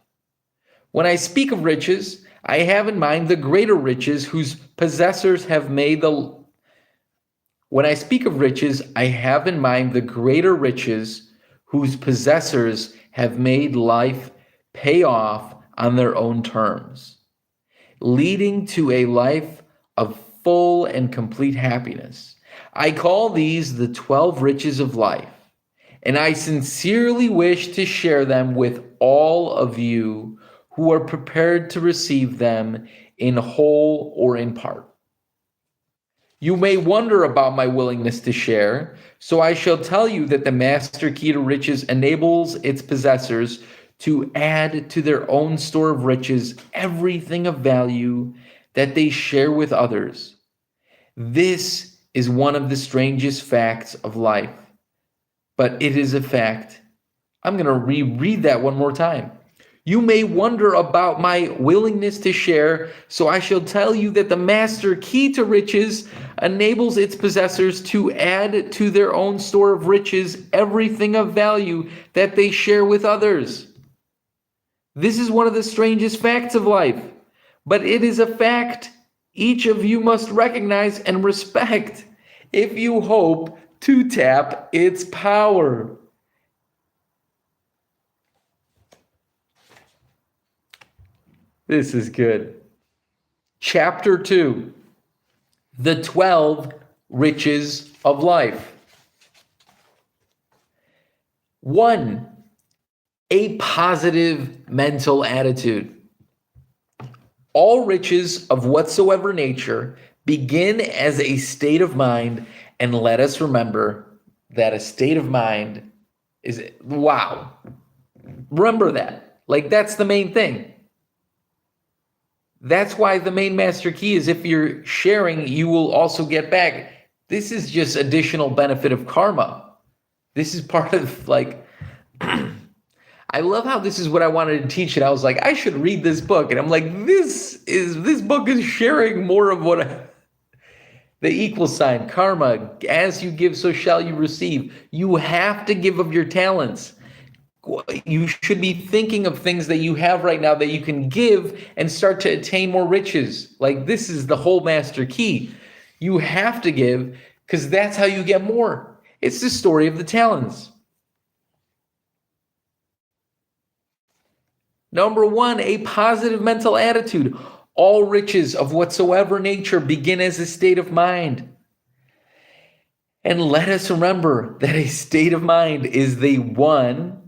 When I speak of riches, I have in mind the greater riches whose possessors have made the When I speak of riches, I have in mind the greater riches whose possessors have made life pay off on their own terms, leading to a life of full and complete happiness. I call these the 12 riches of life, and I sincerely wish to share them with all of you who are prepared to receive them in whole or in part. You may wonder about my willingness to share, so I shall tell you that the master key to riches enables its possessors to add to their own store of riches everything of value that they share with others. This is one of the strangest facts of life, but it is a fact. I'm going to reread that one more time. You may wonder about my willingness to share, so I shall tell you that the master key to riches enables its possessors to add to their own store of riches everything of value that they share with others. This is one of the strangest facts of life, but it is a fact each of you must recognize and respect if you hope to tap its power. This is good. Chapter 2, the 12 riches of life. 1, a positive mental attitude. All riches of whatsoever nature begin as a state of mind, and let us remember that a state of mind is, wow. Remember that. Like, that's the main thing. That's why the main master key is if you're sharing, you will also get back. This is just additional benefit of karma. This is part of, like, I love how this is what I wanted to teach, and I was like, I should read this book. And I'm like, this book is sharing more of what the equal sign, karma, as you give, so shall you receive. You have to give of your talents. You should be thinking of things that you have right now that you can give and start to attain more riches. Like, this is the whole master key. You have to give because that's how you get more. It's the story of the talents. Number 1, a positive mental attitude. All riches of whatsoever nature begin as a state of mind. And let us remember that a state of mind is the one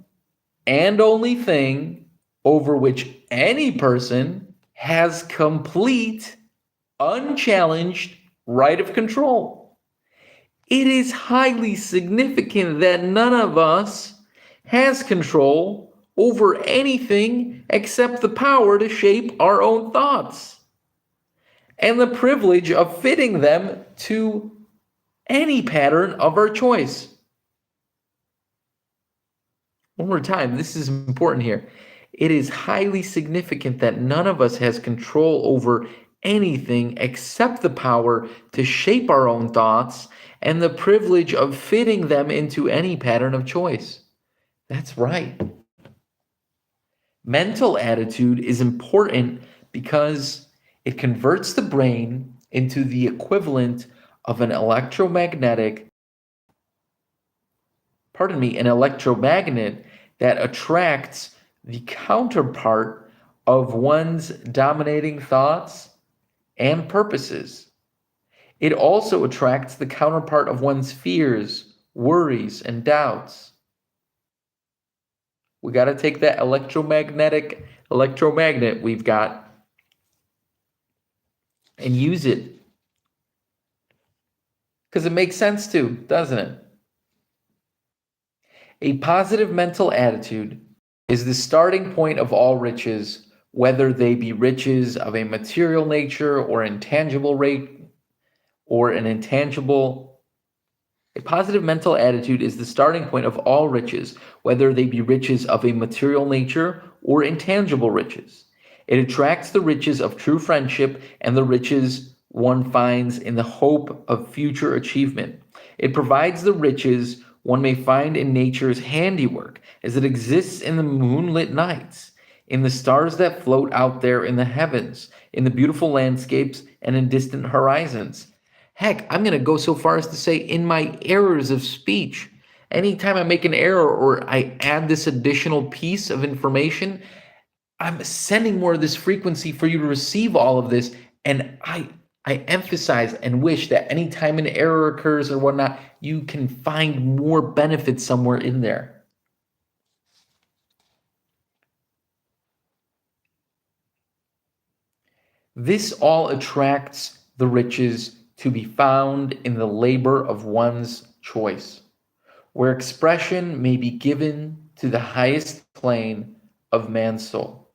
and only thing over which any person has complete, unchallenged right of control. It is highly significant that none of us has control over anything except the power to shape our own thoughts and the privilege of fitting them to any pattern of our choice. One more time, this is important here. it is highly significant that none of us has control over anything except the power to shape our own thoughts and the privilege of fitting them into any pattern of choice. That's right. Mental attitude is important because it converts the brain into the equivalent of an electromagnet that attracts the counterpart of one's dominating thoughts and purposes. It also attracts the counterpart of one's fears, worries, and doubts. We got to take that electromagnet we've got and use it. Because it makes sense too, doesn't it? A positive mental attitude is the starting point of all riches, whether they be riches of a material nature or intangible rate or an intangible. A positive mental attitude is the starting point of all riches, whether they be riches of a material nature or intangible riches. It attracts the riches of true friendship and the riches one finds in the hope of future achievement. It provides the riches one may find in nature's handiwork as it exists in the moonlit nights, in the stars that float out there in the heavens, in the beautiful landscapes and in distant horizons. Heck, I'm going to go so far as to say in my errors of speech. Anytime I make an error or I add this additional piece of information, I'm sending more of this frequency for you to receive all of this. And I emphasize and wish that anytime an error occurs or whatnot, you can find more benefits somewhere in there. This all attracts the riches to be found in the labor of one's choice, where expression may be given to the highest plane of man's soul.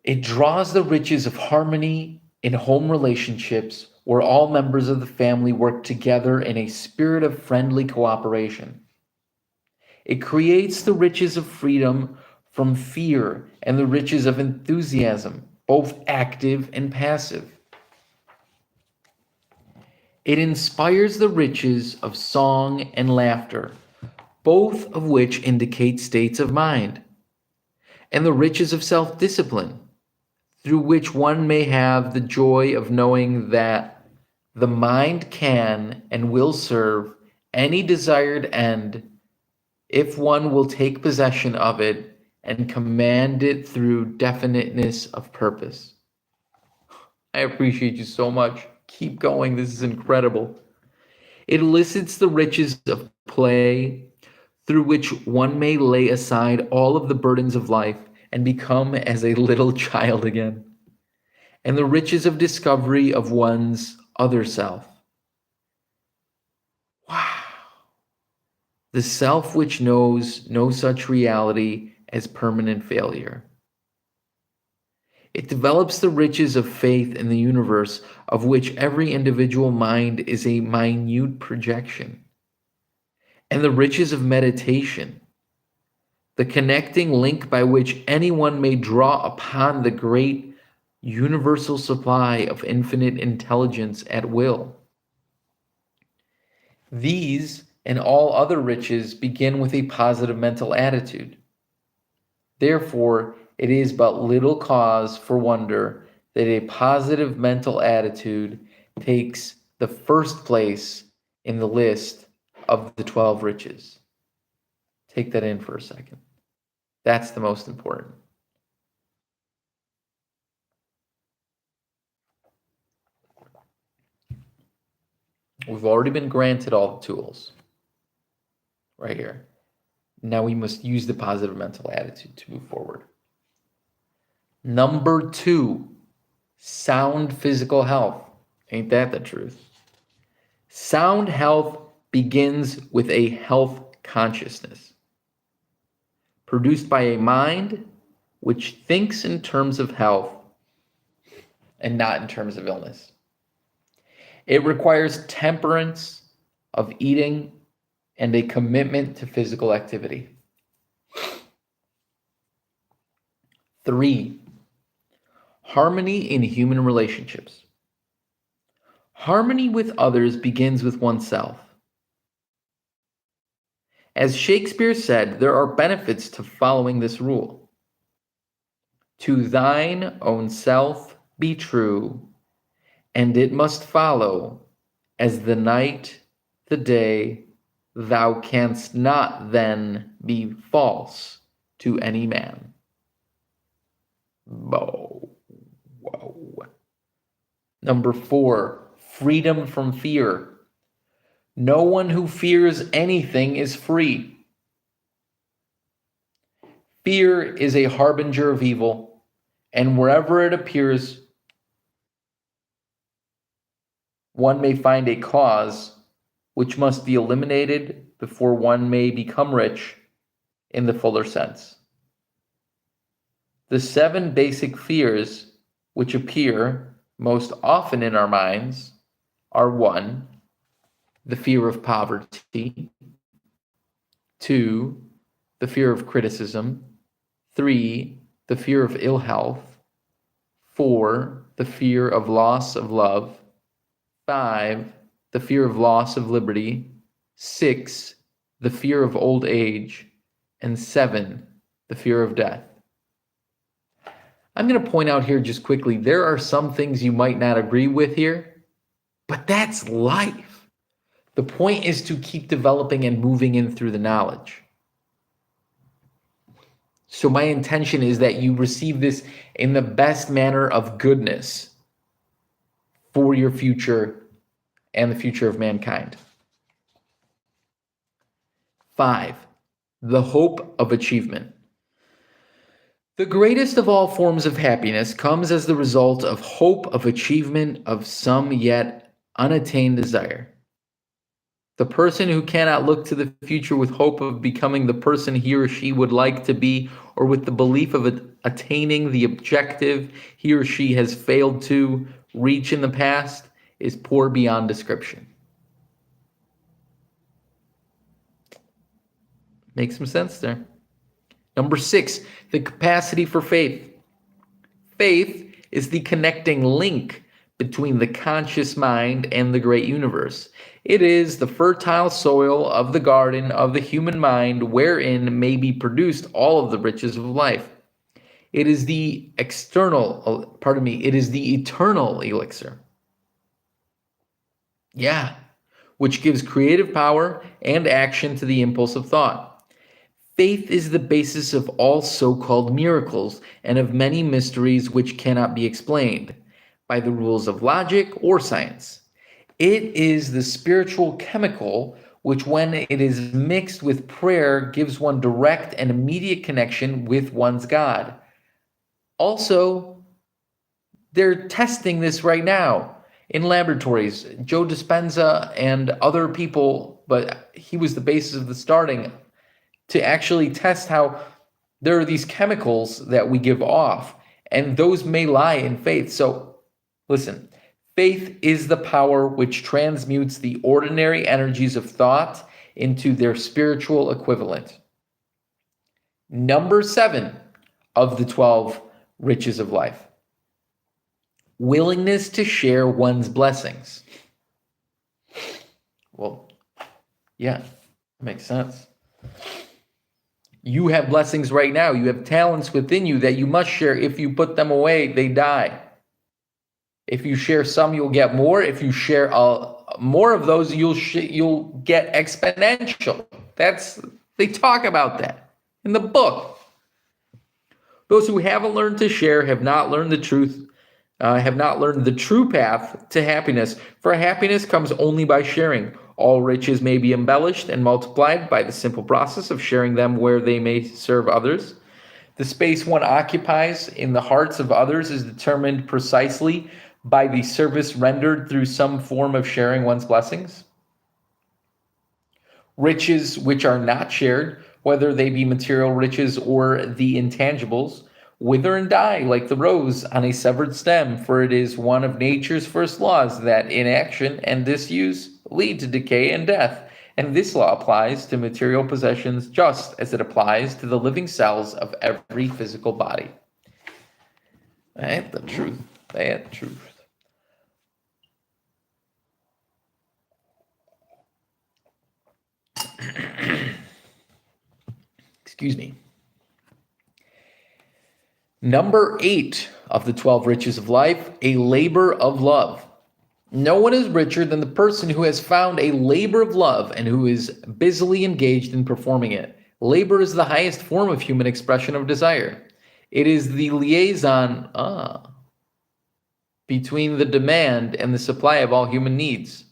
It draws the riches of harmony in home relationships where all members of the family work together in a spirit of friendly cooperation. It creates the riches of freedom from fear and the riches of enthusiasm, both active and passive. It inspires the riches of song and laughter, both of which indicate states of mind, and the riches of self-discipline, through which one may have the joy of knowing that the mind can and will serve any desired end if one will take possession of it and command it through definiteness of purpose. I appreciate you so much. Keep going. This is incredible. It elicits the riches of play through which one may lay aside all of the burdens of life and become as a little child again, and the riches of discovery of one's other self. Wow. The self which knows no such reality as permanent failure. It develops the riches of faith in the universe, of which every individual mind is a minute projection, and the riches of meditation, the connecting link by which anyone may draw upon the great universal supply of infinite intelligence at will. These and all other riches begin with a positive mental attitude. Therefore, it is but little cause for wonder that a positive mental attitude takes the first place in the list of the 12 riches. Take that in for a second. That's the most important. We've already been granted all the tools right here. Now we must use the positive mental attitude to move forward. Number 2, sound physical health. Ain't that the truth? Sound health begins with a health consciousness, produced by a mind which thinks in terms of health and not in terms of illness. It requires temperance of eating and a commitment to physical activity. 3, harmony in human relationships. Harmony with others begins with oneself. As Shakespeare said, there are benefits to following this rule. To thine own self be true, and it must follow, as the night, the day, thou canst not then be false to any man. Whoa. Number 4, freedom from fear. No one who fears anything is free. Fear is a harbinger of evil, and wherever it appears, one may find a cause which must be eliminated before one may become rich in the fuller sense. The 7 basic fears which appear most often in our minds are: 1, the fear of poverty; 2, the fear of criticism; 3, the fear of ill health; 4, the fear of loss of love; 5, the fear of loss of liberty; 6, the fear of old age; and 7, the fear of death. I'm going to point out here just quickly, there are some things you might not agree with here, but that's life. The point is to keep developing and moving in through the knowledge. So my intention is that you receive this in the best manner of goodness for your future and the future of mankind. 5, the hope of achievement. The greatest of all forms of happiness comes as the result of hope of achievement of some yet unattained desire. The person who cannot look to the future with hope of becoming the person he or she would like to be, or with the belief of attaining the objective he or she has failed to reach in the past, is poor beyond description. Makes some sense there. Number 6, the capacity for faith. Faith is the connecting link between the conscious mind and the great universe. It is the fertile soil of the garden of the human mind, wherein may be produced all of the riches of life. It is the eternal elixir. Which gives creative power and action to the impulse of thought. Faith is the basis of all so-called miracles and of many mysteries which cannot be explained by the rules of logic or science. It is the spiritual chemical which, when it is mixed with prayer, gives one direct and immediate connection with one's God. Also, they're testing this right now in laboratories. Joe Dispenza and other people, but he was the basis of the starting, to actually test how there are these chemicals that we give off, and those may lie in faith. So listen, faith is the power which transmutes the ordinary energies of thought into their spiritual equivalent. Number 7 of the 12 riches of life: willingness to share one's blessings. Well, yeah, that makes sense. You have blessings right now. You have talents within you that you must share. If you put them away, they die. If you share some, you'll get more. If you share more of those, you'll get exponential. They talk about that in the book. Those who haven't learned to share have not learned the truth, have not learned the true path to happiness. For happiness comes only by sharing. All riches may be embellished and multiplied by the simple process of sharing them where they may serve others. The space one occupies in the hearts of others is determined precisely by the service rendered through some form of sharing one's blessings. Riches which are not shared, whether they be material riches or the intangibles, wither and die like the rose on a severed stem, for it is one of nature's first laws that inaction and disuse lead to decay and death, And this law applies to material possessions just as it applies to the living cells of every physical body. Ain't the truth. That truth. Excuse me. Number 8 of the 12 riches of life, a labor of love. No one is richer than the person who has found a labor of love and who is busily engaged in performing it. Labor is the highest form of human expression of desire. It is the liaison between the demand and the supply of all human needs.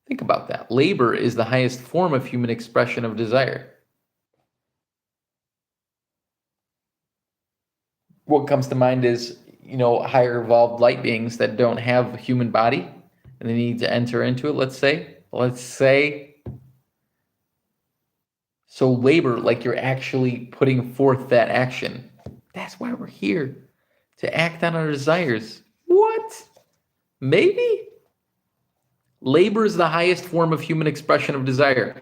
Think about that. Labor is the highest form of human expression of desire. What comes to mind is, higher evolved light beings that don't have a human body and they need to enter into it, let's say. So labor, like you're actually putting forth that action. That's why we're here, to act on our desires. What? Maybe? Labor is the highest form of human expression of desire.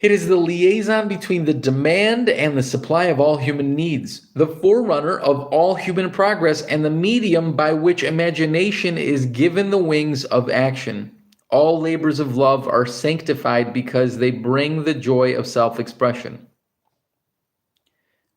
It is the liaison between the demand and the supply of all human needs, the forerunner of all human progress, and the medium by which imagination is given the wings of action. All labors of love are sanctified because they bring the joy of self-expression.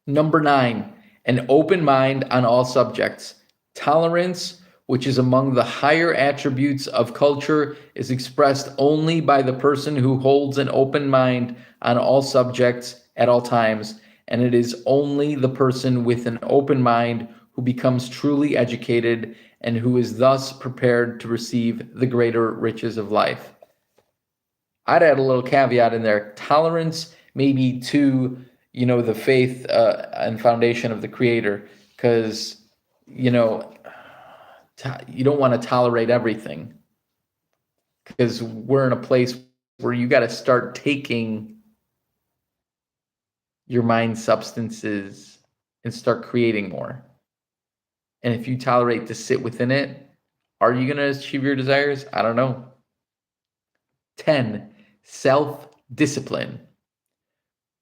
Number 9, an open mind on all subjects. Tolerance, which is among the higher attributes of culture, is expressed only by the person who holds an open mind on all subjects at all times, and it is only the person with an open mind who becomes truly educated and who is thus prepared to receive the greater riches of life. I'd add a little caveat in there. Tolerance maybe to, the faith and foundation of the Creator, because, you don't want to tolerate everything, because we're in a place where you got to start taking your mind substances and start creating more. And if you tolerate to sit within it, are you going to achieve your desires? I don't know. 10, self-discipline.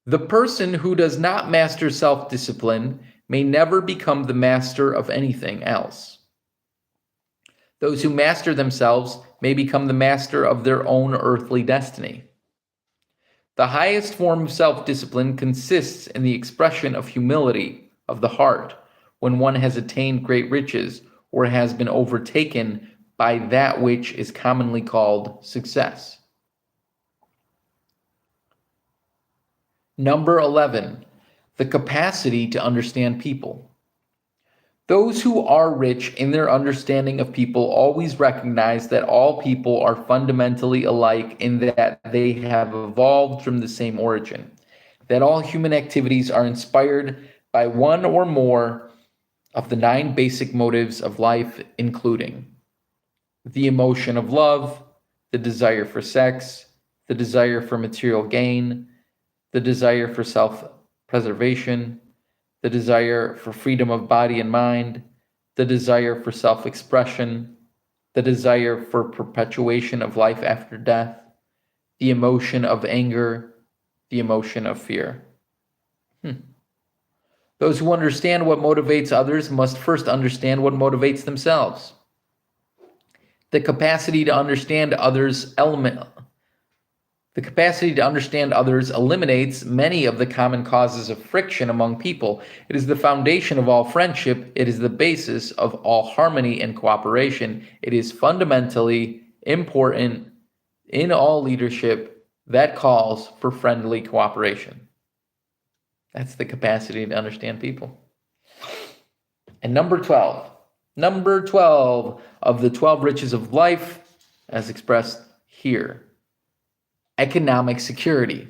The person who does not master self-discipline may never become the master of anything else. Those who master themselves may become the master of their own earthly destiny. The highest form of self-discipline consists in the expression of humility of the heart when one has attained great riches or has been overtaken by that which is commonly called success. Number 11, the capacity to understand people. Those who are rich in their understanding of people always recognize that all people are fundamentally alike in that they have evolved from the same origin, that all human activities are inspired by one or more of the 9 basic motives of life, including the emotion of love, the desire for sex, the desire for material gain, the desire for self-preservation, the desire for freedom of body and mind, the desire for self-expression, the desire for perpetuation of life after death, the emotion of anger, the emotion of fear. Those who understand what motivates others must first understand what motivates themselves. The capacity to understand others eliminates many of the common causes of friction among people. It is the foundation of all friendship. It is the basis of all harmony and cooperation. It is fundamentally important in all leadership that calls for friendly cooperation. That's the capacity to understand people. And number 12 of the 12 riches of life, as expressed here, economic security.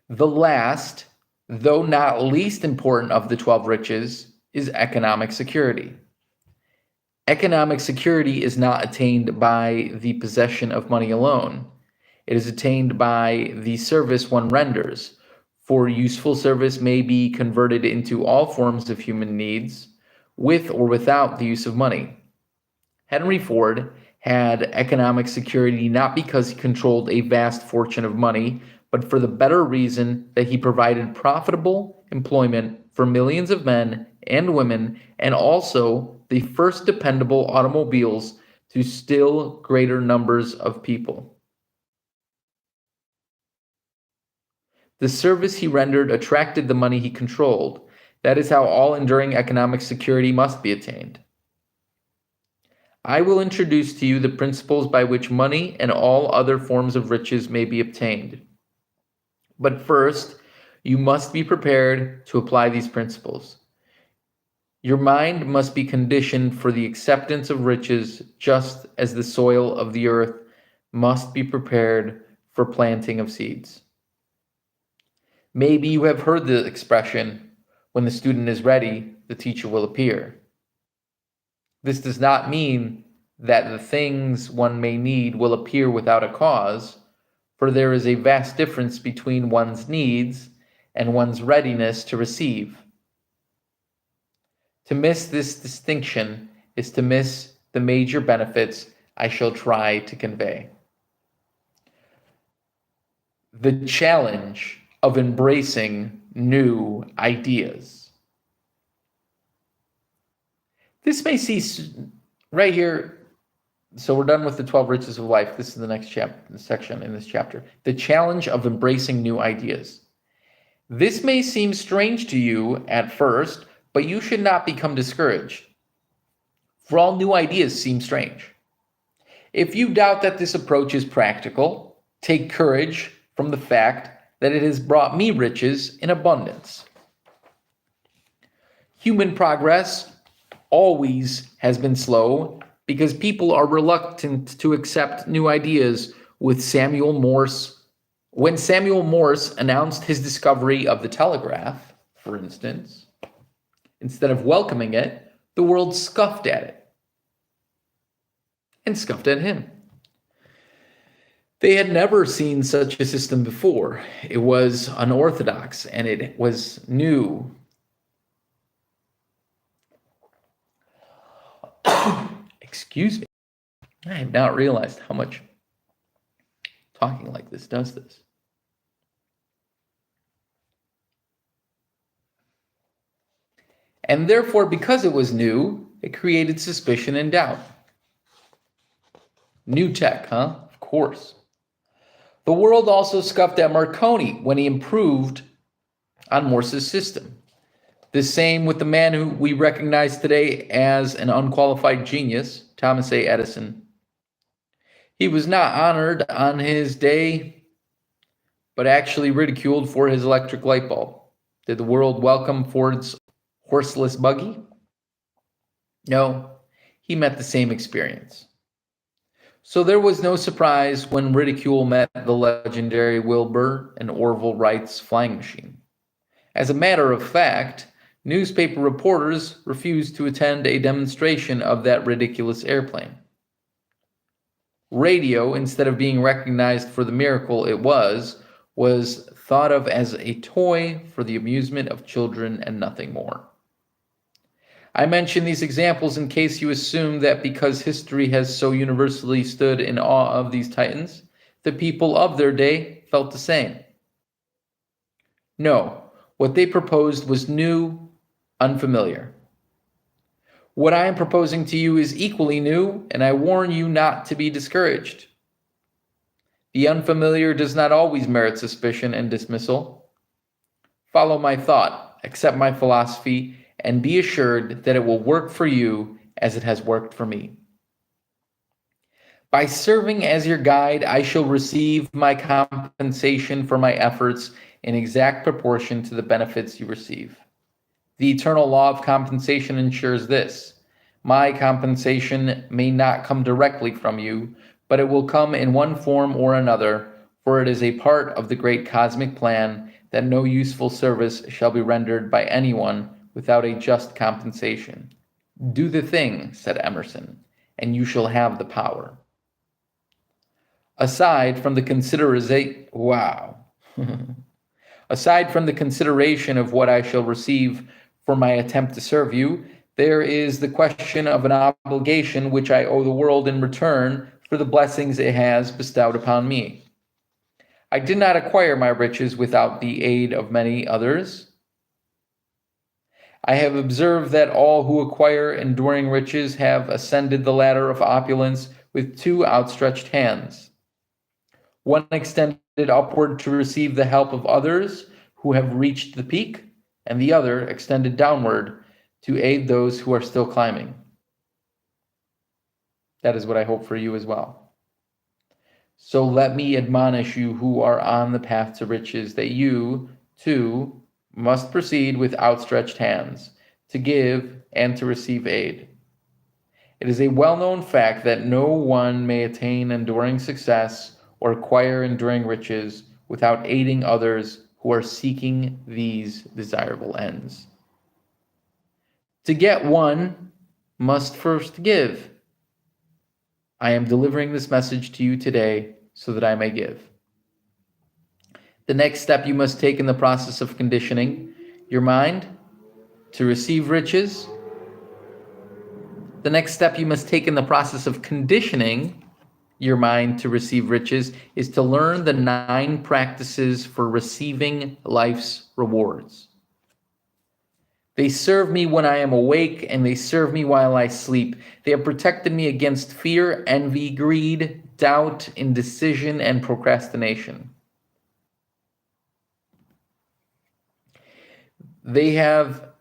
The last, though not least important of the 12 riches, is economic security. Economic security is not attained by the possession of money alone. It is attained by the service one renders, for useful service may be converted into all forms of human needs, with or without the use of money. Henry Ford had economic security not because he controlled a vast fortune of money, but for the better reason that he provided profitable employment for millions of men and women, and also the first dependable automobiles to still greater numbers of people. The service he rendered attracted the money he controlled. That is how all enduring economic security must be attained. I will introduce to you the principles by which money and all other forms of riches may be obtained. But first, you must be prepared to apply these principles. Your mind must be conditioned for the acceptance of riches, just as the soil of the earth must be prepared for planting of seeds. Maybe you have heard the expression, when the student is ready, the teacher will appear. This does not mean that the things one may need will appear without a cause, for there is a vast difference between one's needs and one's readiness to receive. To miss this distinction is to miss the major benefits I shall try to convey. The challenge of embracing new ideas. This may seem right here. So we're done with the 12 riches of life. This is the next section in this chapter. The challenge of embracing new ideas. This may seem strange to you at first, but you should not become discouraged. For all new ideas seem strange. If you doubt that this approach is practical, take courage from the fact that it has brought me riches in abundance. Human progress always has been slow because people are reluctant to accept new ideas. When Samuel Morse announced his discovery of the telegraph, for instance, instead of welcoming it, the world scoffed at it and scoffed at him. They had never seen such a system before. It was unorthodox and it was new. Excuse me. I have not realized how much talking like this does this. And therefore, because it was new, it created suspicion and doubt. New tech, huh? Of course. The world also scoffed at Marconi when he improved on Morse's system. The same with the man who we recognize today as an unqualified genius, Thomas A. Edison. He was not honored on his day, but actually ridiculed for his electric light bulb. Did the world welcome Ford's horseless buggy? No, he met the same experience. So there was no surprise when ridicule met the legendary Wilbur and Orville Wright's flying machine. As a matter of fact, newspaper reporters refused to attend a demonstration of that ridiculous airplane. Radio, instead of being recognized for the miracle it was thought of as a toy for the amusement of children and nothing more. I mention these examples in case you assume that because history has so universally stood in awe of these titans, the people of their day felt the same. No, what they proposed was new, unfamiliar. What I am proposing to you is equally new, and I warn you not to be discouraged. The unfamiliar does not always merit suspicion and dismissal. Follow my thought, accept my philosophy, and be assured that it will work for you as it has worked for me. By serving as your guide, I shall receive my compensation for my efforts in exact proportion to the benefits you receive. The eternal law of compensation ensures this. My compensation may not come directly from you, but it will come in one form or another, for it is a part of the great cosmic plan that no useful service shall be rendered by anyone without a just compensation. Do the thing, said Emerson, and you shall have the power. Aside from the consideration of what I shall receive for my attempt to serve you, There is the question of an obligation which I owe the world in return for the blessings it has bestowed upon me. I did not acquire my riches without the aid of many others. I have observed that all who acquire enduring riches have ascended the ladder of opulence with two outstretched hands, one extended upward to receive the help of others who have reached the peak, and the other extended downward to aid those who are still climbing. That is what I hope for you as well. So let me admonish you who are on the path to riches that you, too, must proceed with outstretched hands to give and to receive aid. It is a well-known fact that no one may attain enduring success or acquire enduring riches without aiding others who are seeking these desirable ends. To get one must first give. I am delivering this message to you today so that I may give. The next step you must take in the process of conditioning your mind to receive riches. The next step you must take in the process of conditioning your mind to receive riches is to learn the 9 practices for receiving life's rewards. They serve me when I am awake, and they serve me while I sleep. They have protected me against fear, envy, greed, doubt, indecision, and procrastination. They have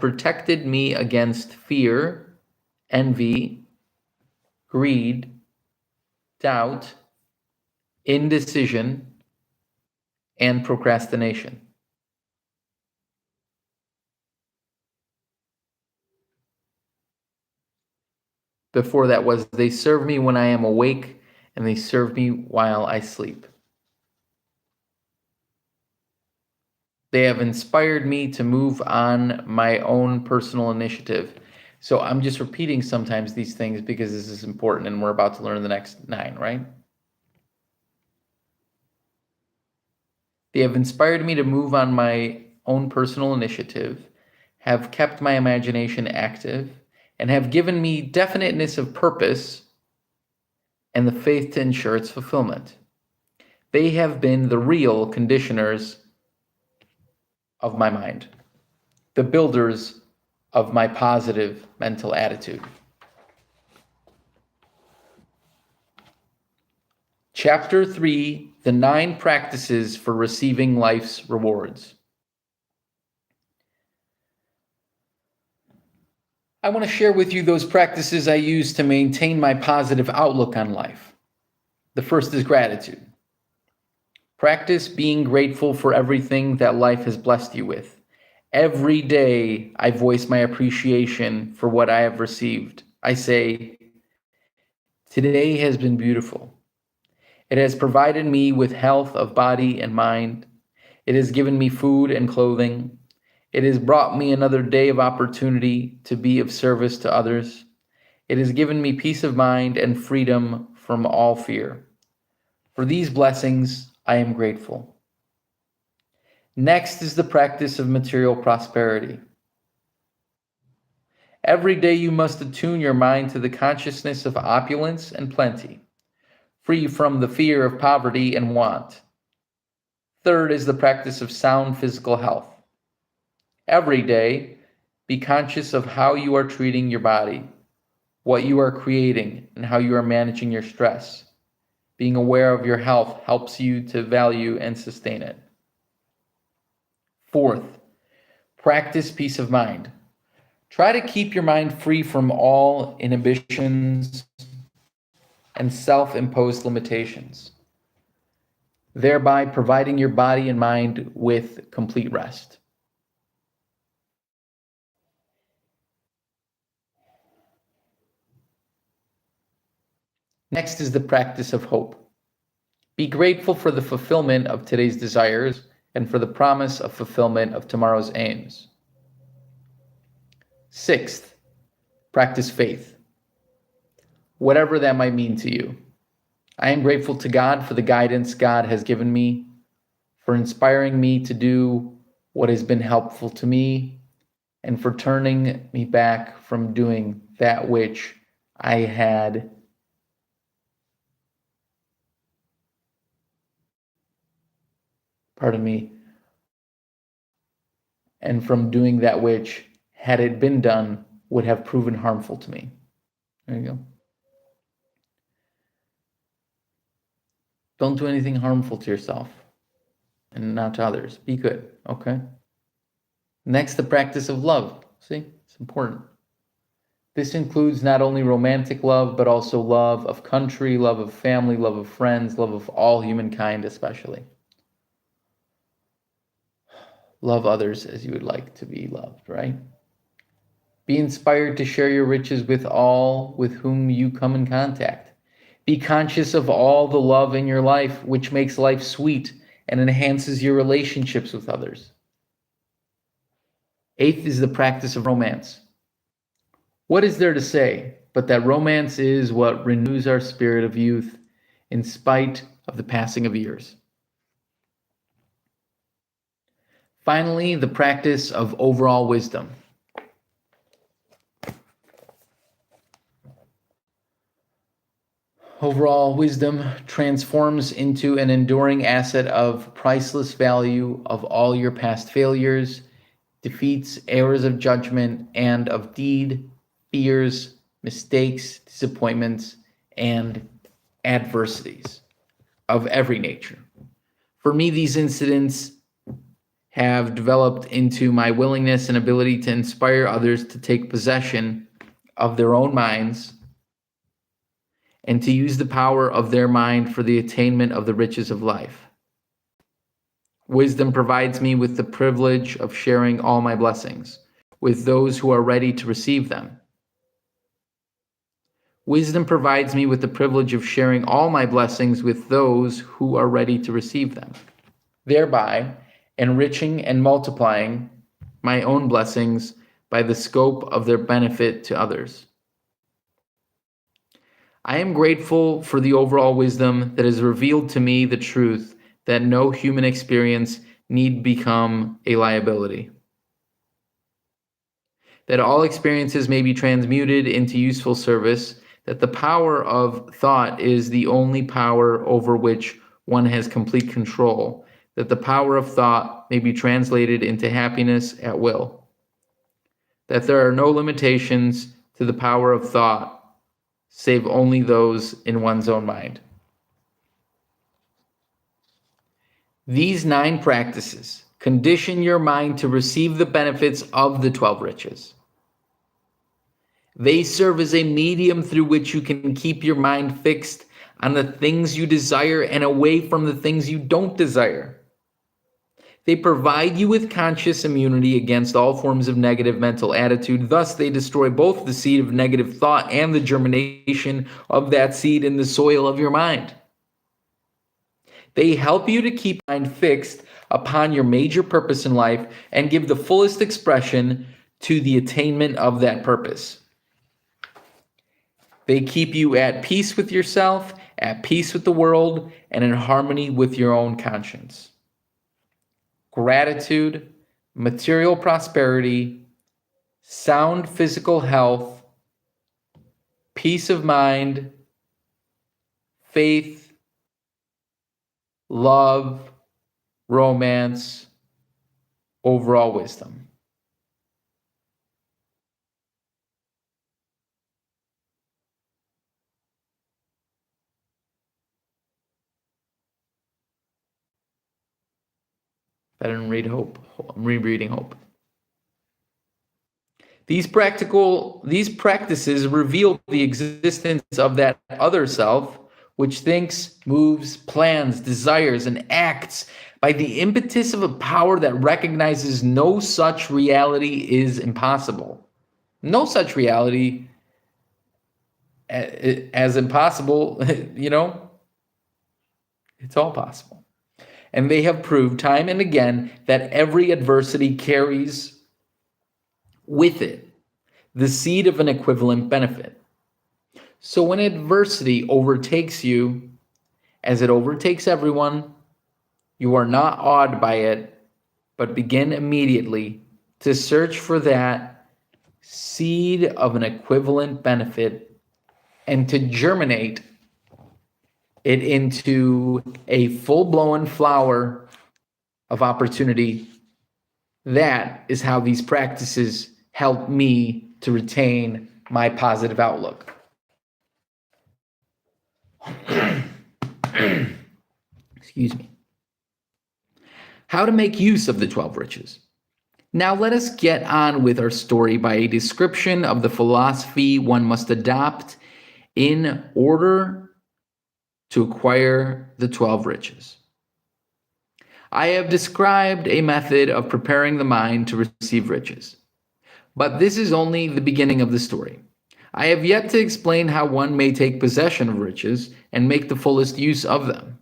protected me against fear, envy, greed, doubt, indecision, and procrastination. Before that was, they serve me when I am awake, and they serve me while I sleep. They have inspired me to move on my own personal initiative. So I'm just repeating sometimes these things because this is important, and we're about to learn the next 9, right? They have inspired me to move on my own personal initiative, have kept my imagination active, and have given me definiteness of purpose and the faith to ensure its fulfillment. They have been the real conditioners of my mind, the builders of my positive mental attitude. Chapter 3, the 9 practices for receiving life's rewards. I want to share with you those practices I use to maintain my positive outlook on life. The first is gratitude. Practice being grateful for everything that life has blessed you with. Every day, I voice my appreciation for what I have received. I say, today has been beautiful. It has provided me with health of body and mind. It has given me food and clothing. It has brought me another day of opportunity to be of service to others. It has given me peace of mind and freedom from all fear. For these blessings, I am grateful. Next is the practice of material prosperity. Every day you must attune your mind to the consciousness of opulence and plenty, free from the fear of poverty and want. Third is the practice of sound physical health. Every day, be conscious of how you are treating your body, what you are creating, and how you are managing your stress. Being aware of your health helps you to value and sustain it. Fourth, practice peace of mind. Try to keep your mind free from all inhibitions and self-imposed limitations, thereby providing your body and mind with complete rest. Next is the practice of hope. Be grateful for the fulfillment of today's desires and for the promise of fulfillment of tomorrow's aims. Sixth, practice faith, whatever that might mean to you. I am grateful to God for the guidance God has given me for inspiring me to do what has been helpful to me, and for turning me back from doing that which I had and from doing that which, had it been done, would have proven harmful to me. There you go. Don't do anything harmful to yourself and not to others. Be good, okay? Next, the practice of love. See, it's important. This includes not only romantic love, but also love of country, love of family, love of friends, love of all humankind especially. Love others as you would like to be loved, right? Be inspired to share your riches with all with whom you come in contact. Be conscious of all the love in your life, which makes life sweet and enhances your relationships with others. Eighth is the practice of romance. What is there to say but that romance is what renews our spirit of youth in spite of the passing of years? Finally, the practice of overall wisdom. Overall wisdom transforms into an enduring asset of priceless value of all your past failures, defeats, errors of judgment, and of deed, fears, mistakes, disappointments, and adversities of every nature. For me, these incidents have developed into my willingness and ability to inspire others to take possession of their own minds and to use the power of their mind for the attainment of the riches of life. Wisdom provides me with the privilege of sharing all my blessings with those who are ready to receive them. Wisdom provides me with the privilege of sharing all my blessings with those who are ready to receive them, thereby enriching and multiplying my own blessings by the scope of their benefit to others. I am grateful for the overall wisdom that has revealed to me the truth that no human experience need become a liability, that all experiences may be transmuted into useful service, that the power of thought is the only power over which one has complete control, that the power of thought may be translated into happiness at will, that there are no limitations to the power of thought save only those in one's own mind. These 9 practices condition your mind to receive the benefits of the 12 riches. They serve as a medium through which you can keep your mind fixed on the things you desire and away from the things you don't desire. They provide you with conscious immunity against all forms of negative mental attitude. Thus, they destroy both the seed of negative thought and the germination of that seed in the soil of your mind. They help you to keep your mind fixed upon your major purpose in life and give the fullest expression to the attainment of that purpose. They keep you at peace with yourself, at peace with the world, and in harmony with your own conscience. Gratitude, material prosperity, sound physical health, peace of mind, faith, love, romance, overall wisdom. Better than read hope. I'm rereading hope. These practices reveal the existence of that other self, which thinks, moves, plans, desires, and acts by the impetus of a power that recognizes no such reality is impossible. No such reality as impossible, it's all possible. And they have proved time and again that every adversity carries with it the seed of an equivalent benefit. So when adversity overtakes you, as it overtakes everyone, You are not awed by it, but begin immediately to search for that seed of an equivalent benefit and to germinate it into a full-blown flower of opportunity. That is how these practices help me to retain my positive outlook. Excuse me. How to make use of the 12 riches. Now let us get on with our story by a description of the philosophy one must adopt in order to acquire the 12 riches. I have described a method of preparing the mind to receive riches, but this is only the beginning of the story. I have yet to explain how one may take possession of riches and make the fullest use of them.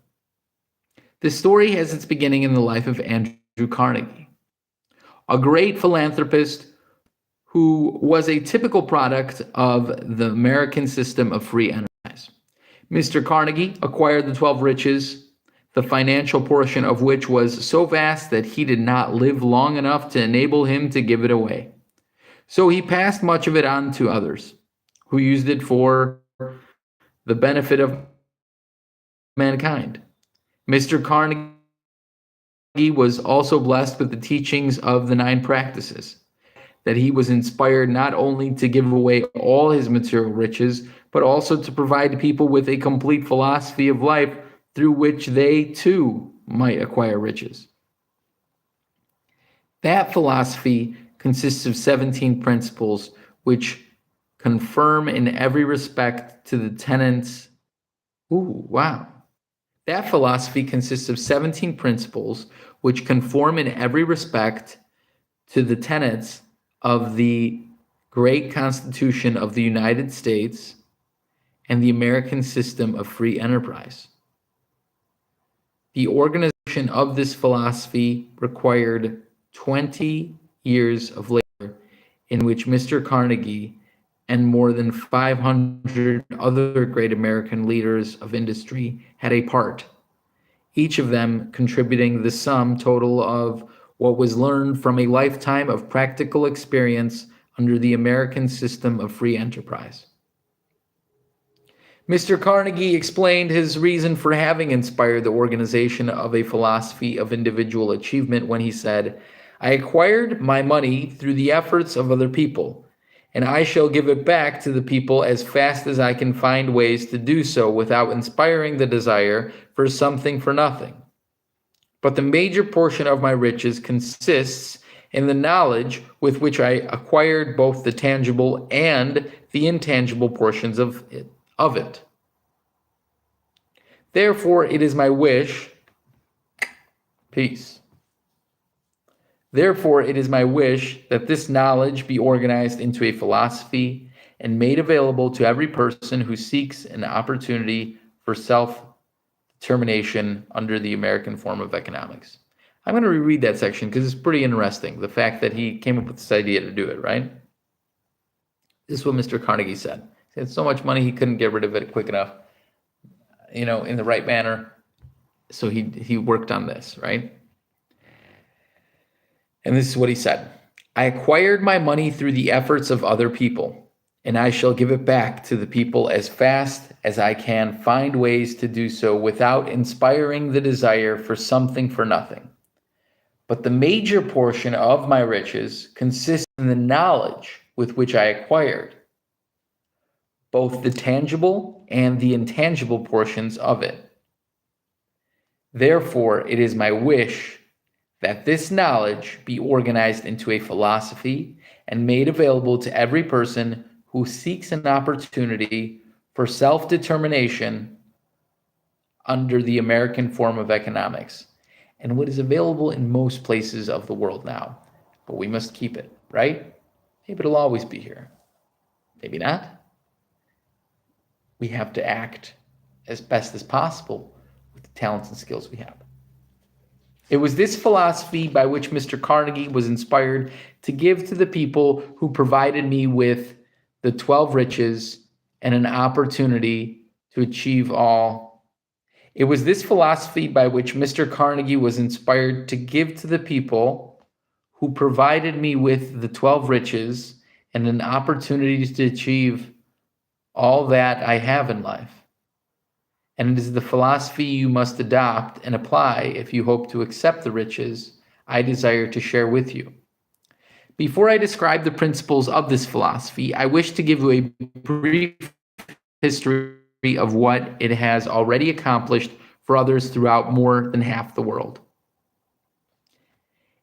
The story has its beginning in the life of Andrew Carnegie, a great philanthropist who was a typical product of the American system of free enterprise. Mr. Carnegie acquired the 12 riches, the financial portion of which was so vast that he did not live long enough to enable him to give it away. So he passed much of it on to others, who used it for the benefit of mankind. Mr. Carnegie was also blessed with the teachings of the 9 practices, that he was inspired not only to give away all his material riches, but also to provide people with a complete philosophy of life through which they too might acquire riches. That philosophy consists of 17 principles which confirm in every respect to the tenets. That philosophy consists of 17 principles which conform in every respect to the tenets of the great Constitution of the United States and the American system of free enterprise. The organization of this philosophy required 20 years of labor in which Mr. Carnegie and more than 500 other great American leaders of industry had a part, each of them contributing the sum total of what was learned from a lifetime of practical experience under the American system of free enterprise. Mr. Carnegie explained his reason for having inspired the organization of a philosophy of individual achievement when he said, "I acquired my money through the efforts of other people, and I shall give it back to the people as fast as I can find ways to do so without inspiring the desire for something for nothing. But the major portion of my riches consists in the knowledge with which I acquired both the tangible and the intangible portions of it. Therefore, it is my wish, Therefore, it is my wish that this knowledge be organized into a philosophy and made available to every person who seeks an opportunity for self-determination under the American form of economics." I'm going to reread that section because it's pretty interesting, the fact that he came up with this idea to do it, right? This is what Mr. Carnegie said. He had so much money he couldn't get rid of it quick enough, in the right manner. So he worked on this, right? And this is what he said: "I acquired my money through the efforts of other people, and I shall give it back to the people as fast as I can find ways to do so without inspiring the desire for something for nothing. But the major portion of my riches consists in the knowledge with which I acquired both the tangible and the intangible portions of it. Therefore, it is my wish that this knowledge be organized into a philosophy and made available to every person who seeks an opportunity for self-determination under the American form of economics, and what is available in most places of the world now. But we must keep it, right? Maybe it'll always be here. Maybe not. We have to act as best as possible with the talents and skills we have." It was this philosophy by which Mr. Carnegie was inspired to give to the people who provided me with the 12 riches and an opportunity to achieve all. It was this philosophy by which Mr. Carnegie was inspired to give to the people who provided me with the 12 riches and an opportunity to achieve all that I have in life. And it is the philosophy you must adopt and apply if you hope to accept the riches I desire to share with you. Before I describe the principles of this philosophy, I wish to give you a brief history of what it has already accomplished for others throughout more than half the world.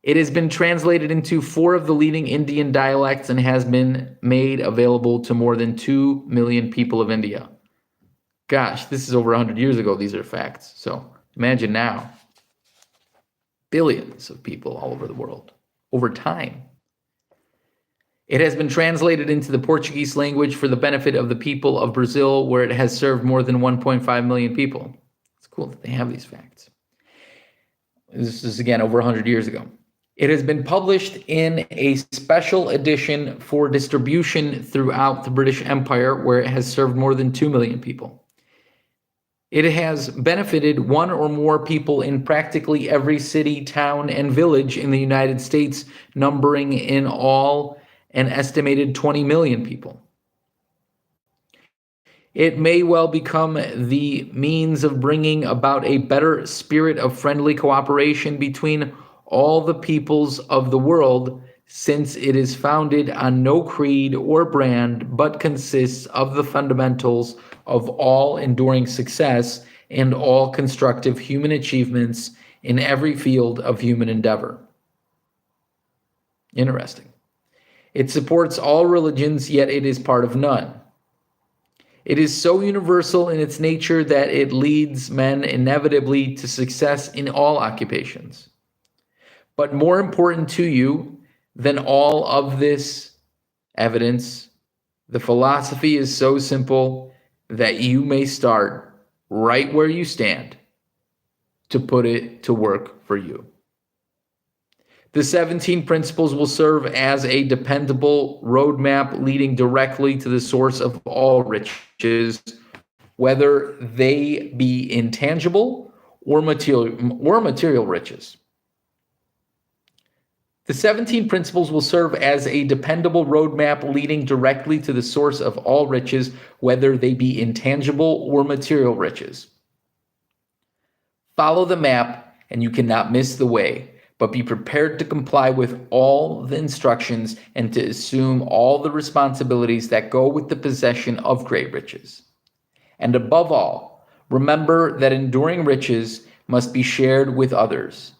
It has been translated into 4 of the leading Indian dialects and has been made available to more than 2 million people of India. Gosh, this is over 100 years ago. These are facts. So imagine now. Billions of people all over the world over time. It has been translated into the Portuguese language for the benefit of the people of Brazil, where it has served more than 1.5 million people. It's cool that they have these facts. This is, again, over 100 years ago. It has been published in a special edition for distribution throughout the British Empire, where it has served more than 2 million people. It has benefited 1 or more people in practically every city, town, and village in the United States, numbering in all an estimated 20 million people. It may well become the means of bringing about a better spirit of friendly cooperation between all the peoples of the world, since it is founded on no creed or brand, but consists of the fundamentals of all enduring success and all constructive human achievements in every field of human endeavor. Interesting. It supports all religions, yet it is part of none. It is so universal in its nature that it leads men inevitably to success in all occupations. But more important to you than all of this evidence, the philosophy is so simple that you may start right where you stand to put it to work for you. The 17 principles will serve as a dependable roadmap leading directly to the source of all riches, whether they be intangible or material riches. The 17 principles will serve as a dependable roadmap leading directly to the source of all riches, whether they be intangible or material riches. Follow the map and you cannot miss the way, but be prepared to comply with all the instructions and to assume all the responsibilities that go with the possession of great riches. And above all, remember that enduring riches must be shared with others,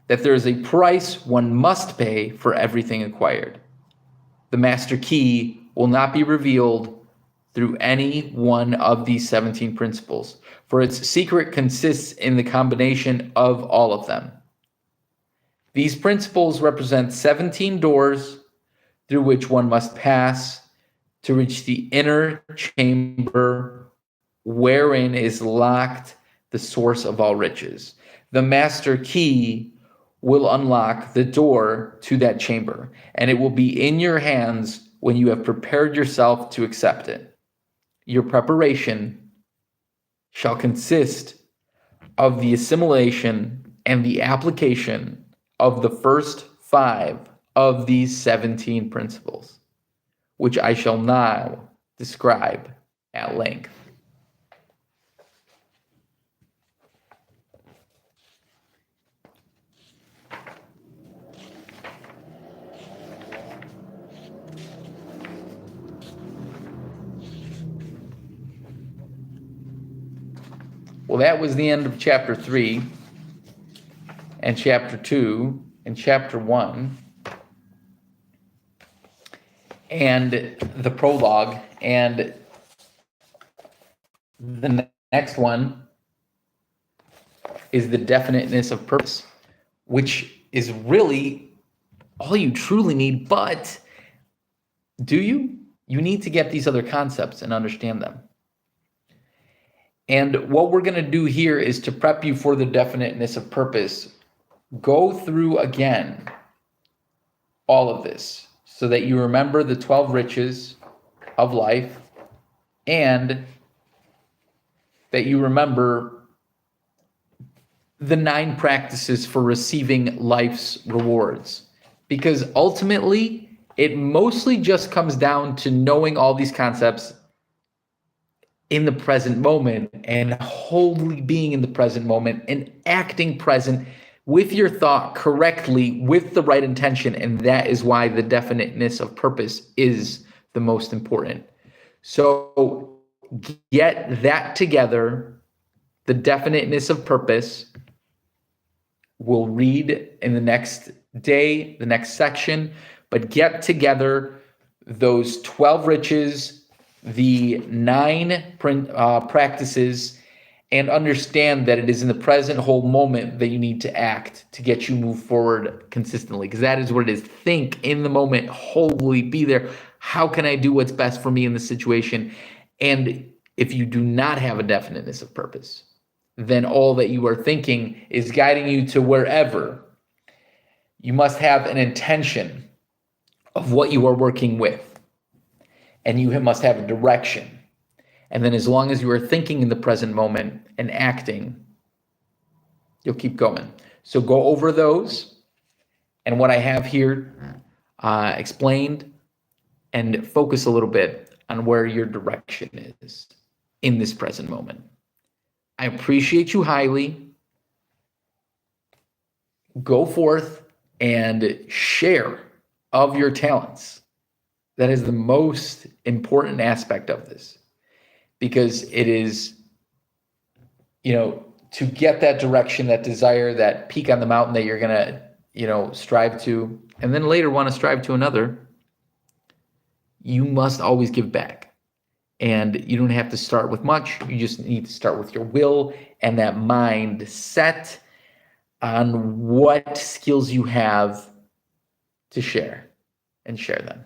that there is a price one must pay for everything acquired. The master key will not be revealed through any one of these 17 principles, for its secret consists in the combination of all of them. These principles represent 17 doors through which one must pass to reach the inner chamber wherein is locked the source of all riches. The master key will unlock the door to that chamber, and it will be in your hands when you have prepared yourself to accept it. Your preparation shall consist of the assimilation and the application of the first 5 of these 17 principles, which I shall now describe at length. Well, that was the end of chapter 3 and chapter 2 and chapter 1 and the prologue. And the next one is the definiteness of purpose, which is really all you truly need. But do you? You need to get these other concepts and understand them. And what we're going to do here is to prep you for the definiteness of purpose. Go through again all of this so that you remember the 12 riches of life and that you remember the 9 practices for receiving life's rewards, because ultimately it mostly just comes down to knowing all these concepts in the present moment and wholly being in the present moment and acting present with your thought correctly with the right intention. And that is why the definiteness of purpose is the most important. So get that together, the definiteness of purpose. We'll read in the next day, the next section, but get together those 12 riches, the 9 practices, and understand that it is in the present whole moment that you need to act to get you move forward consistently, because that is what it is. Think in the moment, wholly be there. How can I do what's best for me in this situation? And if you do not have a definiteness of purpose, then all that you are thinking is guiding you to wherever. You must have an intention of what you are working with, and you must have a direction. And then as long as you are thinking in the present moment and acting, you'll keep going. So go over those and what I have here explained, and focus a little bit on where your direction is in this present moment. I appreciate you highly. Go forth and share of your talents. That is the most important aspect of this, because it is, to get that direction, that desire, that peak on the mountain that you're going to, strive to, and then later want to strive to another, you must always give back. And you don't have to start with much. You just need to start with your will and that mind set on what skills you have to share, and share them.